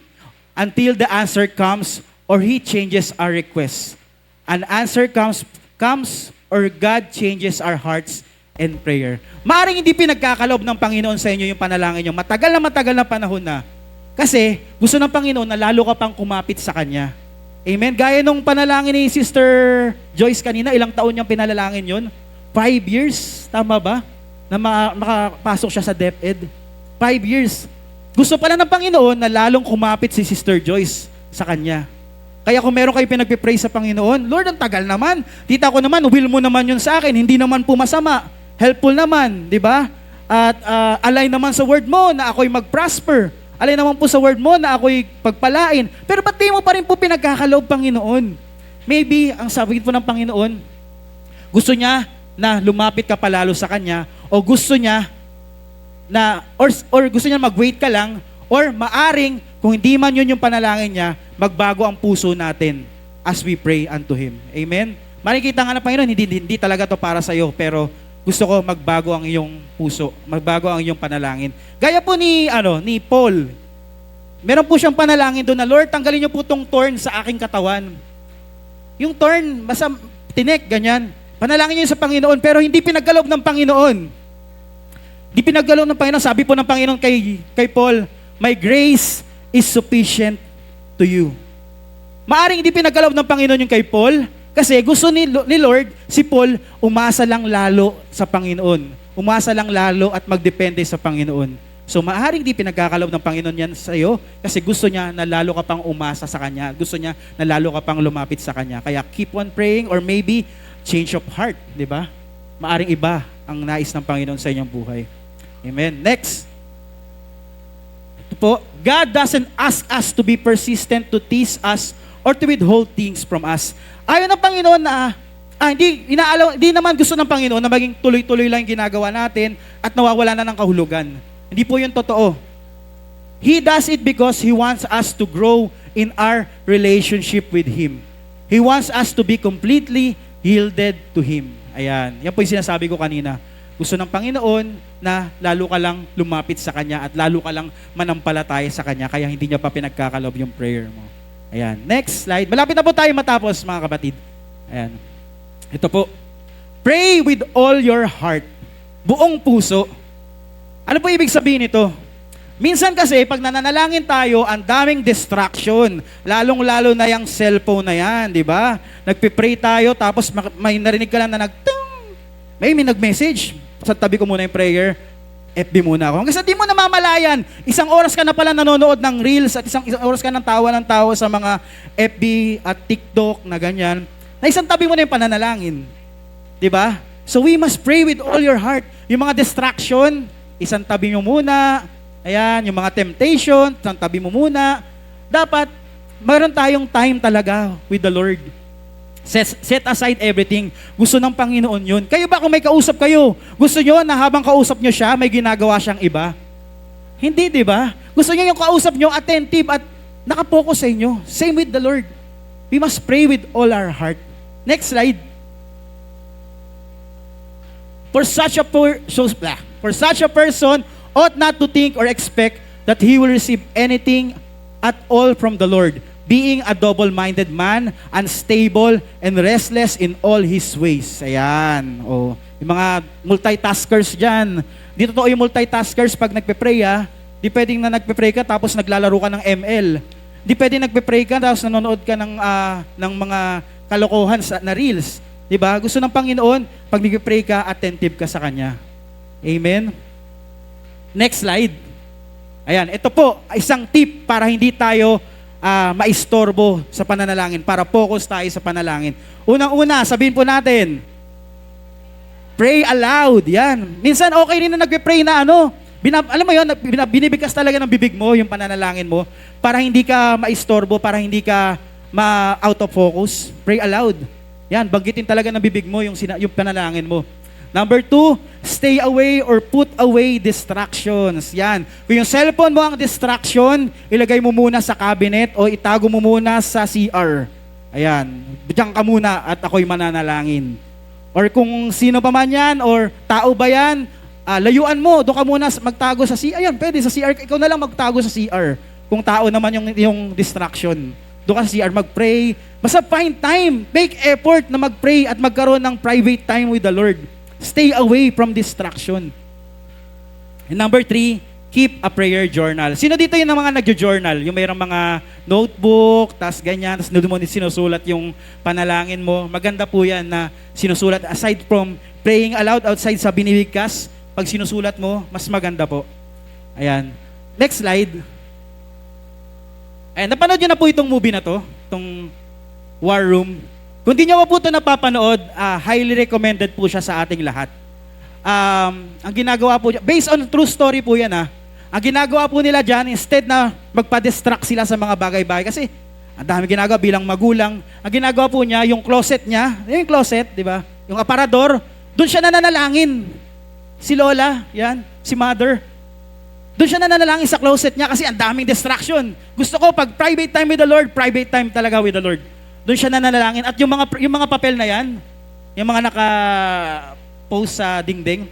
until the answer comes or He changes our request. An answer comes or God changes our hearts and prayer. Maaring hindi pinagkakaloob ng Panginoon sa inyo yung panalangin nyo. Matagal na panahon na. Kasi gusto ng Panginoon na lalo ka pang kumapit sa Kanya. Amen? Gaya nung panalangin ni Sister Joyce kanina, ilang taon niyang pinalangin yun? 5 years, tama ba? Na makapasok siya sa DepEd. 5 years. Gusto pala ng Panginoon na lalong kumapit si Sister Joyce sa Kanya. Kaya kung meron kayo pinagpipray sa Panginoon, Lord, ang tagal naman. Tita ko naman, will mo naman yun sa akin. Hindi naman po masama. Helpful naman, di ba? At align naman sa word mo na ako'y mag-prosper. Alay naman po sa word mo na ako'y pagpalain. Pero ba't di mo pa rin po pinagkakaloob, Panginoon? Maybe, ang sabi po ng Panginoon, gusto niya na lumapit ka palalo sa Kanya, o gusto niya na, or gusto niya mag-wait ka lang, or maaring, kung hindi man yun yung panalangin niya, magbago ang puso natin as we pray unto Him. Amen? Makikita nga ng Panginoon, hindi talaga to para sa'yo, pero gusto ko magbago ang iyong puso, magbago ang iyong panalangin. Gaya po ni Paul. Meron po siyang panalangin doon na, Lord, tanggalin niyo po tong thorn sa aking katawan. Yung thorn, basta tinik, ganyan. Panalangin niyo sa Panginoon, pero hindi pinaggalob ng Panginoon. Hindi pinaggalob ng Panginoon. Sabi po ng Panginoon kay Paul, my grace is sufficient to you. Maaring hindi pinaggalob ng Panginoon yung kay Paul, kasi gusto ni Lord, si Paul, umasa lang lalo sa Panginoon. Umasa lang lalo at magdepende sa Panginoon. So maaaring di pinagkakalob ng Panginoon yan sa iyo kasi gusto niya na lalo ka pang umasa sa Kanya. Gusto niya na lalo ka pang lumapit sa Kanya. Kaya keep on praying or maybe change of heart, di ba? Maaring iba ang nais ng Panginoon sa inyong buhay. Amen. Next. Ito po, God doesn't ask us to be persistent, to tease us, or to withhold things from us. Ayaw ng Panginoon na hindi naman gusto ng Panginoon na maging tuloy-tuloy lang yung ginagawa natin at nawawala na ng kahulugan. Hindi po yun totoo. He does it because He wants us to grow in our relationship with Him. He wants us to be completely yielded to Him. Ayan. Yan po yung sinasabi ko kanina. Gusto ng Panginoon na lalo ka lang lumapit sa Kanya at lalo ka lang manampalataya sa Kanya kaya hindi niya pa pinagkakalob yung prayer mo. Ayan. Next slide. Malapit na po tayo matapos, mga kapatid. Ayan. Ito po. Pray with all your heart. Buong puso. Ano po ibig sabihin nito? Minsan kasi, pag nananalangin tayo, ang daming distraction. Lalong-lalo na yung cellphone na yan, di ba? Nagpipray tayo, tapos may narinig ka lang na may nag-message. Sa tabi ko muna yung prayer, FB muna ako. Hanggang sa di mo namamalayan, isang oras ka na pala nanonood ng Reels at isang oras ka ng tawa sa mga FB at TikTok na ganyan. Na isang tabi mo na yung pananalangin. Di ba? So we must pray with all your heart. Yung mga distraction, isang tabi mo muna. Ayan, yung mga temptation, isang tabi mo muna. Dapat, mayroon tayong time talaga with the Lord. Set aside everything. Gusto ng Panginoon yun. Kayo ba kung may kausap kayo, gusto nyo na habang kausap nyo siya, may ginagawa siyang iba? Hindi, di ba? Gusto nyo yung kausap nyo, attentive at nakapokus sa inyo. Same with the Lord. We must pray with all our heart. Next slide. For such a person ought not to think or expect that he will receive anything at all from the Lord, being a double-minded man, unstable, and restless in all his ways. Ayan. O, yung mga multitaskers dyan. Di totoo yung multitaskers pag nagpe-pray, ha? Di pwedeng na nagpe-pray ka tapos naglalaro ka ng ML. Di pwedeng nagpe-pray ka tapos nanonood ka ng mga kalokohan na reels. Di ba? Gusto ng Panginoon, pag nagpe-pray ka, attentive ka sa Kanya. Amen? Next slide. Ayan, ito po, isang tip para hindi tayo maistorbo sa pananalangin, para focus tayo sa panalangin. Unang-una, sabihin po natin, pray aloud. Yan. Minsan okay rin na nagpe-pray na alam mo yun, binibigkas talaga ng bibig mo yung pananalangin mo para hindi ka maistorbo, para hindi ka ma-out of focus. Pray aloud. Yan, banggitin talaga ng bibig mo yung panalangin mo. Number 2, stay away or put away distractions. Yan. Kung yung cellphone mo ang distraction, ilagay mo muna sa cabinet o itago mo muna sa CR. Ayan. Diyan ka muna at ako'y mananalangin. Or kung sino pa man yan or tao ba yan, layuan mo. Doon ka muna magtago sa CR. Ayan, pwede sa CR. Ikaw na lang magtago sa CR. Kung tao naman yung distraction. Doon ka sa CR, mag-pray. Basta find time. Make effort na mag-pray at magkaroon ng private time with the Lord. Stay away from distraction. And number 3, keep a prayer journal. Sino dito yung mga nagjo-journal? Yung mayroong mga notebook, tas ganyan, tas doon mo sinusulat yung panalangin mo. Maganda po yan na sinusulat. Aside from praying aloud outside sa binibigkas, pag sinusulat mo, mas maganda po. Ayan. Next slide. Ayan, napanood nyo na po itong movie na to, itong War Room. Kung di nyo po ito napapanood, highly recommended po siya sa ating lahat. Ang ginagawa po, based on true story po yan ang ginagawa po nila dyan, instead na magpa-distract sila sa mga bagay-bagay, kasi ang dami ginagawa bilang magulang, ang ginagawa po niya, yung closet niya, yung closet, di ba? Yung aparador, doon siya nananalangin. Si Lola, yan, si Mother. Doon siya nananalangin sa closet niya kasi ang daming distraction. Gusto ko, pag private time with the Lord, private time talaga with the Lord. Doon siya nananalangin. At yung mga papel na yan, yung mga post sa dingding.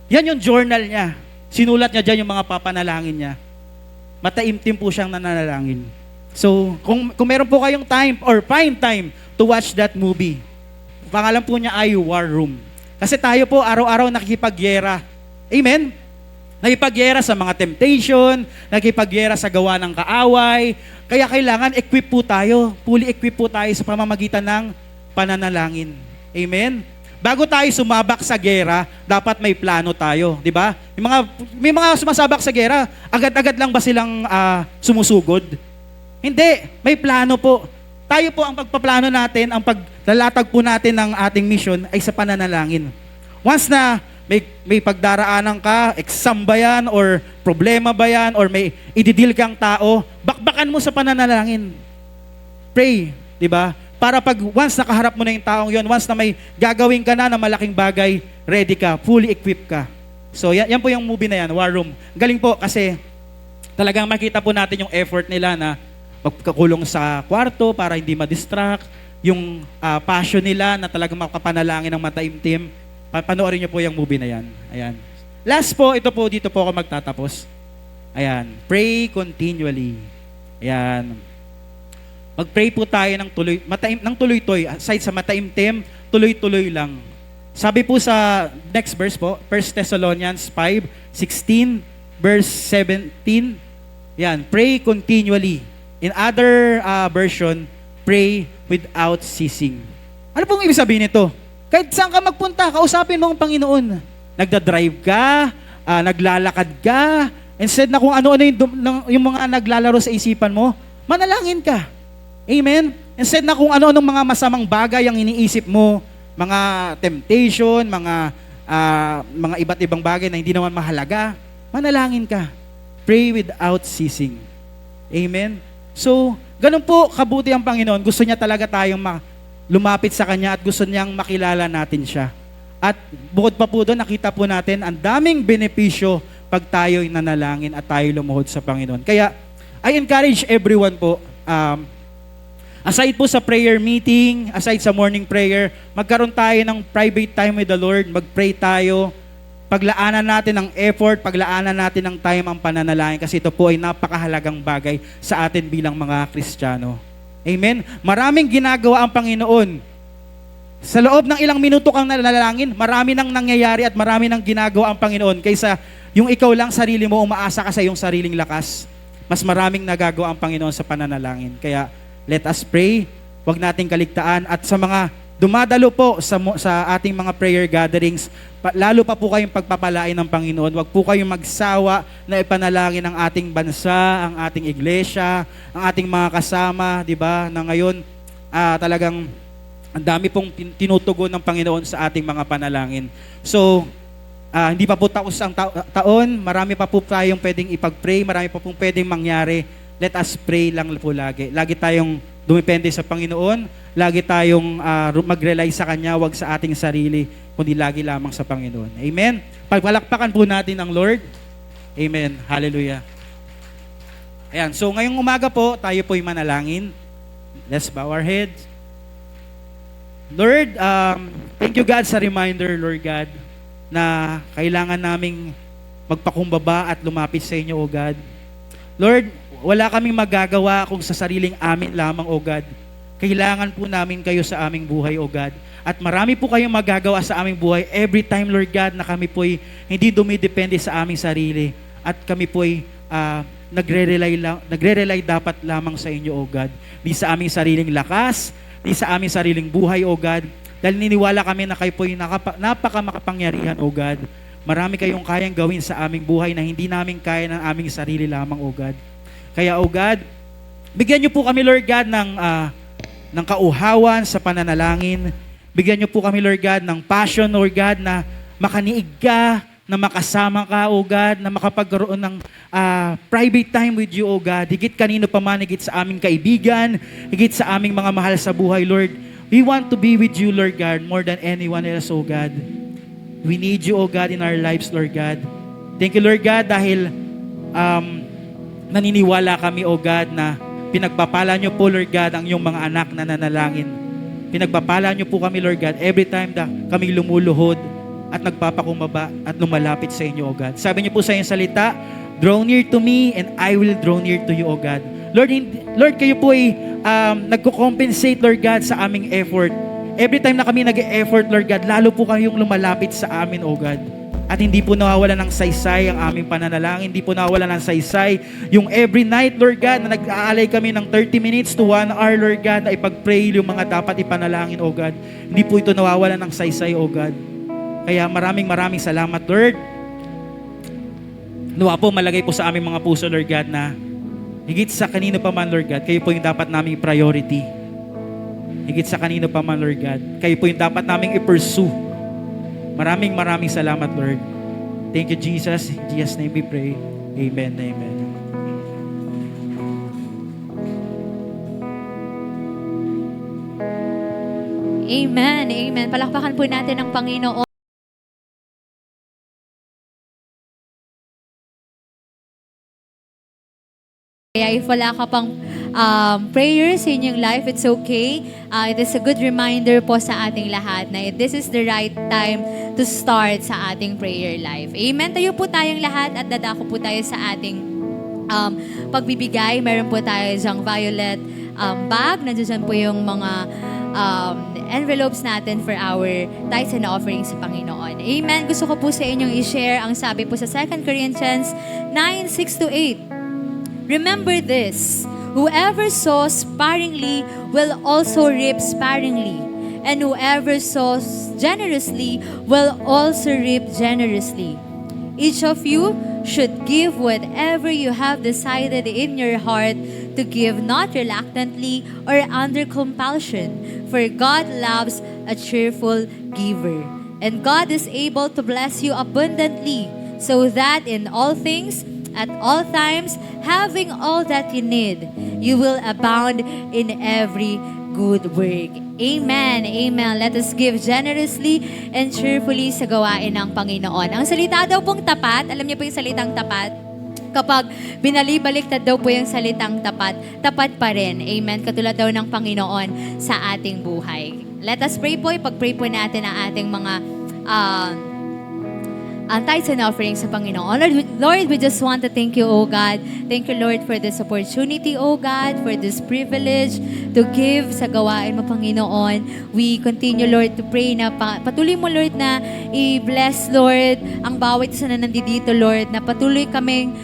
Yan yung journal niya. Sinulat niya dyan yung mga papanalangin niya. Mataimtim po siyang nananalangin. So, kung meron po kayong time or find time to watch that movie, pangalan po niya ay War Room. Kasi tayo po araw-araw nakikipagyera. Amen? Nakikipagyera sa mga temptation, nakikipagyera sa gawa ng kaaway. Kaya kailangan equip po tayo, fully equip po tayo sa pamamagitan ng pananalangin. Amen? Bago tayo sumabak sa gera, dapat may plano tayo, di ba? May mga sumasabak sa gera, agad-agad lang ba silang sumusugod? Hindi, may plano po. Tayo po ang pagpaplano natin, ang paglalatag po natin ng ating mission ay sa pananalangin. Once na may pagdaraanan ka, exam ba yan, or problema ba yan, or may ididil kang tao, bakbakan mo sa pananalangin. Pray, di ba? Para pag once nakaharap mo na yung taong yon, once na may gagawin ka na malaking bagay, ready ka, fully equipped ka. So yan po yung movie na yan, War Room. Galing po kasi talagang makita po natin yung effort nila na magkakulong sa kwarto para hindi ma-distract, yung passion nila na talagang makapanalangin ng mataimtim. Panoorin niyo po yung movie na yan. Ayan. Last po, dito po ako magtatapos. Ayan. Pray continually. Ayan. Mag-pray po tayo ng tuloy-tuloy. Aside sa mataimtim, tuloy-tuloy lang. Sabi po sa next verse po, 1 Thessalonians 5:16, verse 17. Yan, pray continually. In other version, pray without ceasing. Ano pong ibig sabihin nito? Kahit saan ka magpunta, kausapin mo ang Panginoon. Nagda-drive ka, naglalakad ka, instead na kung ano-ano yung mga naglalaro sa isipan mo, manalangin ka. Amen? Instead na kung ano-anong mga masamang bagay ang iniisip mo, mga temptation, mga iba't ibang bagay na hindi naman mahalaga, manalangin ka. Pray without ceasing. Amen? So, ganun po kabuti ang Panginoon. Gusto niya talaga tayong lumapit sa Kanya at gusto niyang makilala natin siya. At bukod pa po doon, nakita po natin ang daming benepisyo pag tayo'y nanalangin at tayo lumuhod sa Panginoon. Kaya, I encourage everyone po, aside po sa prayer meeting, aside sa morning prayer, magkaroon tayo ng private time with the Lord, mag-pray tayo, paglaanan natin ng effort, paglaanan natin ng time ang pananalangin kasi ito po ay napakahalagang bagay sa atin bilang mga Kristiyano. Amen? Maraming ginagawa ang Panginoon. Sa loob ng ilang minuto kang nalalangin, marami nang nangyayari at marami nang ginagawa ang Panginoon kaysa yung ikaw lang sarili mo, umaasa ka sa iyong sariling lakas. Mas maraming nagagawa ang Panginoon sa pananalangin. Kaya, let us pray, huwag nating kaligtaan. At sa mga dumadalo po sa ating mga prayer gatherings, lalo pa po kayong pagpapalain ng Panginoon. Huwag po kayong magsawa na ipanalangin ang ating bansa, ang ating iglesia, ang ating mga kasama, di ba? Na ngayon, talagang ang dami pong tinutugon ng Panginoon sa ating mga panalangin. So, hindi pa po taos ang taon, marami pa po tayong pwedeng ipag-pray, marami pa pong pwedeng mangyari. Let us pray lang po lagi. Lagi tayong dumepende sa Panginoon. Lagi tayong mag-rely sa Kanya, wag sa ating sarili, kundi lagi lamang sa Panginoon. Amen? Pagpalakpakan po natin ang Lord. Amen. Hallelujah. Ayan. So ngayong umaga po, tayo po'y manalangin. Let's bow our heads. Lord, thank you God sa reminder, Lord God, na kailangan naming magpakumbaba at lumapit sa inyo, O God. Lord, wala kaming magagawa kung sa sariling amin lamang, O God. Kailangan po namin kayo sa aming buhay, O God. At marami po kayong magagawa sa aming buhay every time, Lord God, na kami po'y hindi dumidepende sa aming sarili. At kami po'y nagre-rely dapat lamang sa inyo, O God. Di sa aming sariling lakas, di sa aming sariling buhay, O God. Dahil niniwala kami na kayo po'y napaka-makapangyarihan, O God. Marami kayong kayang gawin sa aming buhay na hindi namin kaya ng aming sarili lamang, O God. Kaya, O God, bigyan niyo po kami, Lord God, ng kauhawan sa pananalangin. Bigyan niyo po kami, Lord God, ng passion, Lord God, na makaniig ka, na makasama ka, O God, na makapagkaroon ng private time with you, O God. Higit kanino pa man, higit sa aming kaibigan, higit sa aming mga mahal sa buhay, Lord. We want to be with you, Lord God, more than anyone else, O God. We need you, O God, in our lives, Lord God. Thank you, Lord God, dahil naniniwala kami, O God, na pinagpapala niyo po, Lord God, ang iyong mga anak na nanalangin. Pinagpapala niyo po kami, Lord God, every time na kami lumuluhod at nagpapakumbaba at lumalapit sa inyo, O God. Sabi niyo po sa inyong salita, draw near to me and I will draw near to you, O God. Lord, kayo po ay nagko-compensate, Lord God, sa aming effort. Every time na kami nag-e-effort, Lord God, lalo po kayong lumalapit sa amin, O God. At hindi po nawawala ng saysay ang aming pananalangin. Hindi po nawawala ng saysay yung every night, Lord God, na nag-aalay kami ng 30 minutes to 1 hour, Lord God, na ipag-pray yung mga dapat ipanalangin, O God. Hindi po ito nawawala ng saysay, O God. Kaya maraming salamat, Lord. Nawa po malagay po sa aming mga puso, Lord God, na higit sa kanino pa man, Lord God, kayo po yung dapat naming priority. Higit sa kanino pa man, Lord God, kayo po yung dapat naming i-pursue. Maraming salamat, Lord. Thank you, Jesus. In Jesus' name we pray. Amen. Amen. Amen. Amen. Palakpakan po natin ang Panginoon. Kaya if wala ka pang prayers in yung life, it's okay. It is a good reminder po sa ating lahat na this is the right time to start sa ating prayer life. Amen. Tayo po tayong lahat at dadako po tayo sa ating pagbibigay. Meron po tayo dyang violet bag. Nandiyan po yung mga envelopes natin for our tithes and offerings sa Panginoon. Amen. Gusto ko po sa inyong i-share ang sabi po sa 2 Corinthians 9:6-8. Remember this, whoever sows sparingly will also reap sparingly, and whoever sows generously will also reap generously. Each of you should give whatever you have decided in your heart to give, not reluctantly or under compulsion, for God loves a cheerful giver. And God is able to bless you abundantly, so that in all things, at all times, having all that you need, you will abound in every good work. Amen. Amen. Let us give generously and cheerfully sa gawain ng Panginoon. Ang salita daw pong tapat, alam niyo po yung salitang tapat? Kapag binalibaliktad daw po yung salitang tapat, tapat pa rin. Amen. Katulad daw ng Panginoon sa ating buhay. Let us pray po. Ipag-pray po natin ang ating mga ang tithes and offerings sa Panginoon. Lord, we just want to thank you, O God. Thank you, Lord, for this opportunity, O God, for this privilege to give sa gawain mo, Panginoon. We continue, Lord, to pray na patuloy mo, Lord, na i-bless, Lord, ang bawat isa na nandito, Lord, na patuloy kaming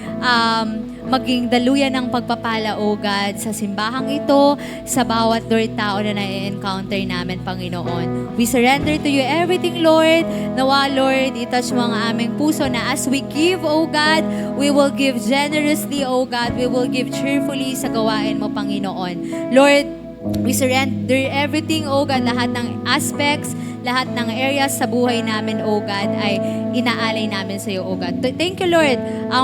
maging daluyan ng pagpapala, O God, sa simbahang ito, sa bawat, Lord, tao na na-encounter namin, Panginoon. We surrender to you everything, Lord. Nawa, Lord, itouch mo ang aming puso na as we give, O God, we will give generously, O God. We will give cheerfully sa gawain mo, Panginoon. Lord, we surrender everything, O God, lahat ng aspects, lahat ng areas sa buhay namin, O God, ay inaalay namin sa iyo, O God. Thank you, Lord,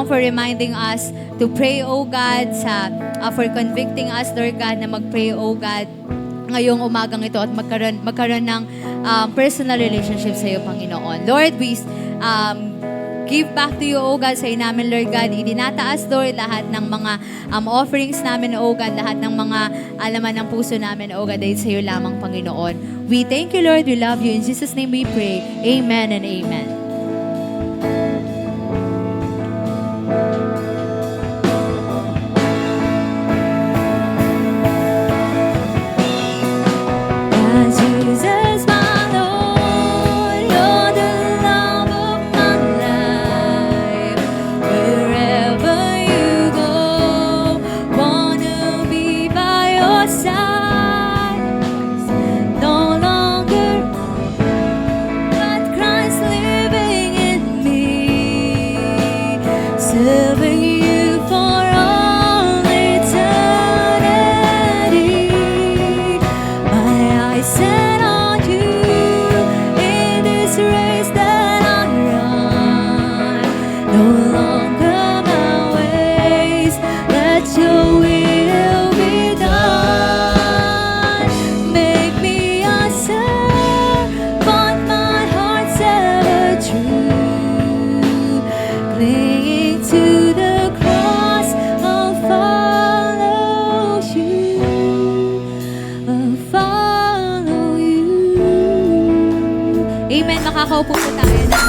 for reminding us to pray, O God, for convicting us, Lord God, na mag-pray, O God, ngayong umagang ito at magkaroon ng personal relationship sa iyo, Panginoon. Lord, we give back to you, O God, sa namin, Lord God. Idinataas, Lord, lahat ng mga offerings namin, O God, lahat ng mga alaman ng puso namin, O God, dahil sa iyo lamang, Panginoon. We thank you, Lord. We love you. In Jesus' name we pray. Amen and amen. Serving you for all eternity. My eyes set on you in this race that I run. No longer my ways, let your will be done. Make me a servant, my heart's ever true. Clinging to the cross, I'll follow you. I'll follow you. Amen. Makakaupo po tayo na.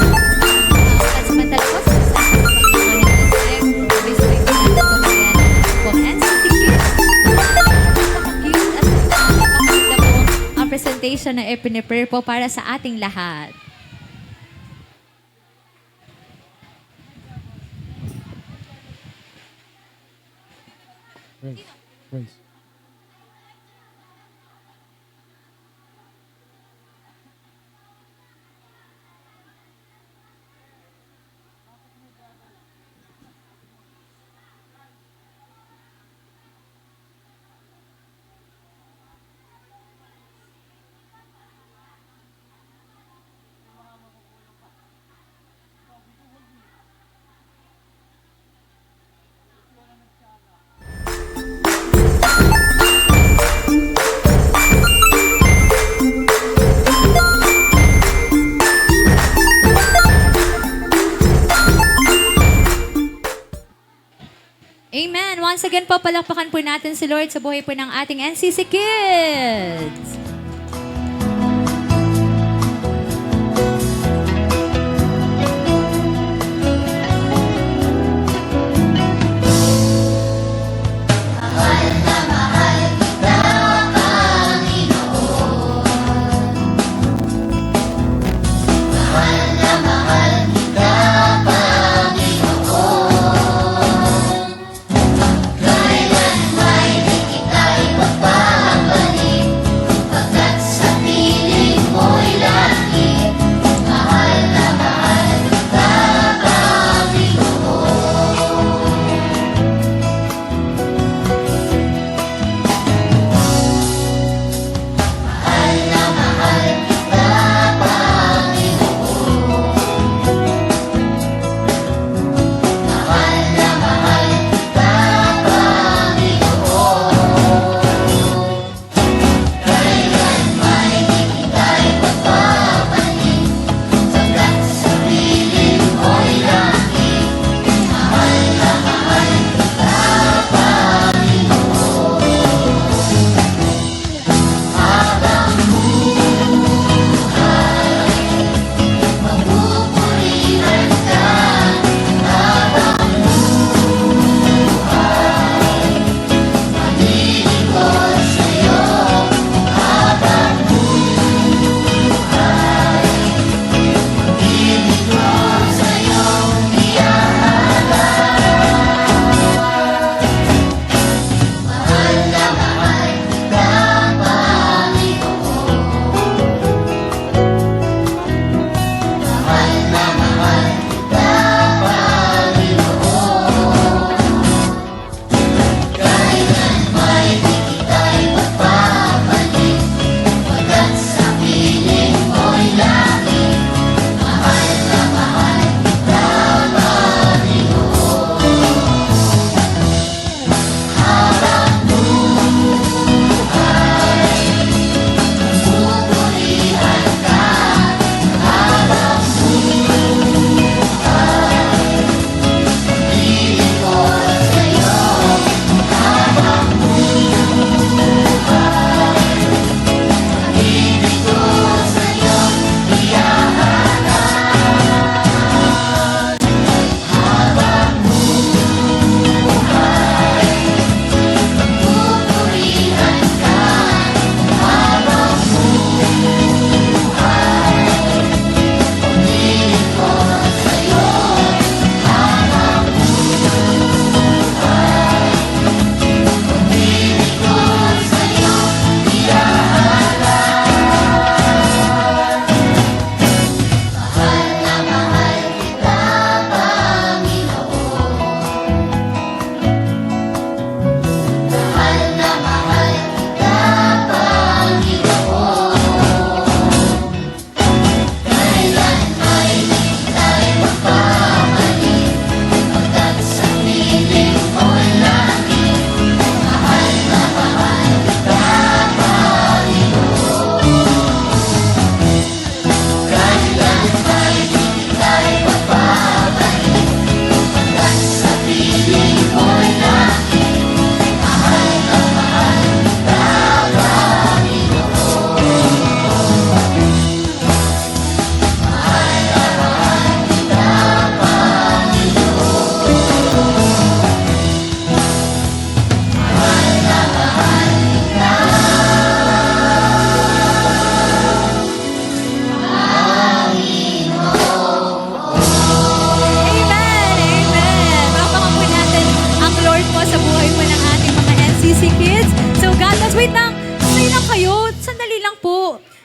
na ipiniprepare po para sa ating lahat. Praise. Amen. Once again po, palakpakan po natin si Lord sa buhay po ng ating NCC Kids.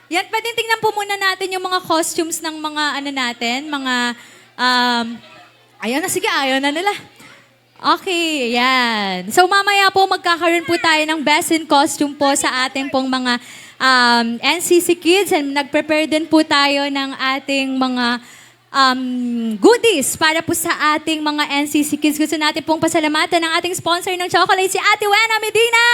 Yan, pwedeng tingnan po muna natin yung mga costumes ng mga ano natin, mga, ayun na, sige, ayaw na nila. Okay, yan. So mamaya po magkakaroon po tayo ng best in costume po sa ating pong mga NCC Kids and nag-prepare din po tayo ng ating mga goodies para po sa ating mga NCC Kids. Gusto natin pong pasalamatan ng ating sponsor ng chocolate, si Ate Wena Medina!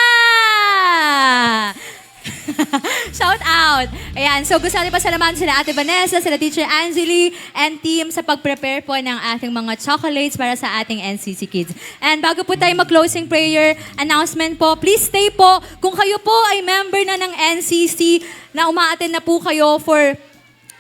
Shout out! Ayan, so gusto natin pasalamatan sila Ate Vanessa, sila Teacher Angeli, and team sa pag-prepare po ng ating mga chocolates para sa ating NCC Kids. And bago po tayo mag-closing prayer announcement po, please stay po. Kung kayo po ay member na ng NCC na umaattend na po kayo for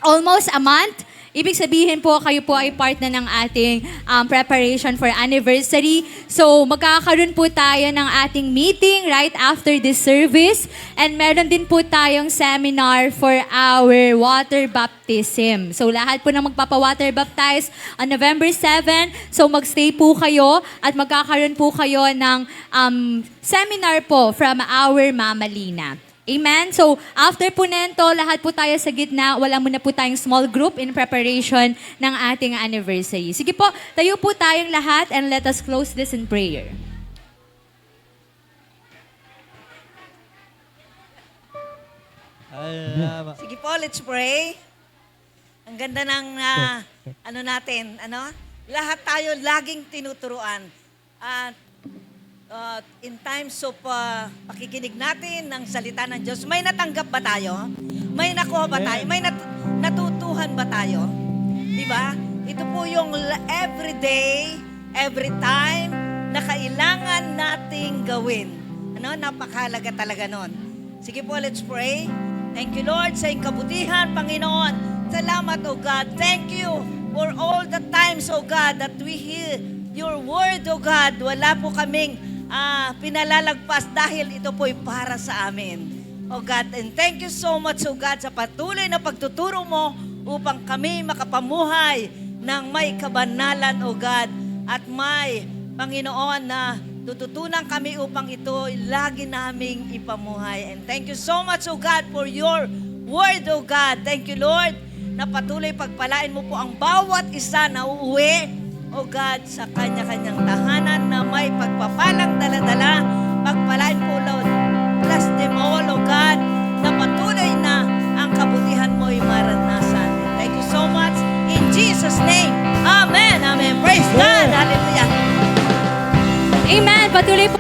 almost a month, ibig sabihin po, kayo po ay part na ng ating preparation for anniversary. So, magkakaroon po tayo ng ating meeting right after this service. And meron din po tayong seminar for our water baptism. So, lahat po na magpapa-water baptize on November 7. So, magstay po kayo at magkakaroon po kayo ng seminar po from our Mama Lina. Amen? So, after po nento, lahat po tayo sa gitna, wala muna po tayong small group in preparation ng ating anniversary. Sige po, tayo po tayong lahat and let us close this in prayer. Sige po, let's pray. Ang ganda ng ano natin, ano? Lahat tayo laging tinuturuan. At in times of pakikinig natin ng salita ng Diyos, may natanggap ba tayo? May nakuha ba tayo? May natutuhan ba tayo? Di ba? Ito po yung every day, every time na kailangan nating gawin. Ano? Napakahalaga talaga nun. Sige po, let's pray. Thank you, Lord, sa iyong kabutihan, Panginoon. Salamat, O God. Thank you for all the times, O God, that we hear your word, O God. Wala po kaming pinalalagpas dahil ito po'y para sa amin. O God, and thank you so much, O God, sa patuloy na pagtuturo mo upang kami makapamuhay ng may kabanalan, O God, at may, Panginoon, na tututunan kami upang ito lagi naming ipamuhay. And thank you so much, O God, for your word, O God. Thank you, Lord, na patuloy pagpalain mo po ang bawat isa na uuwi, O God, sa kanya-kanyang tahanan na may pagpapalang dala-dala. Pagpalain po, Lord. Bless them all, O God, na patuloy na ang kabutihan mo ay maranasan. Thank you so much. In Jesus' name, Amen. Amen. Praise God. Hallelujah. Amen. Patuloy po.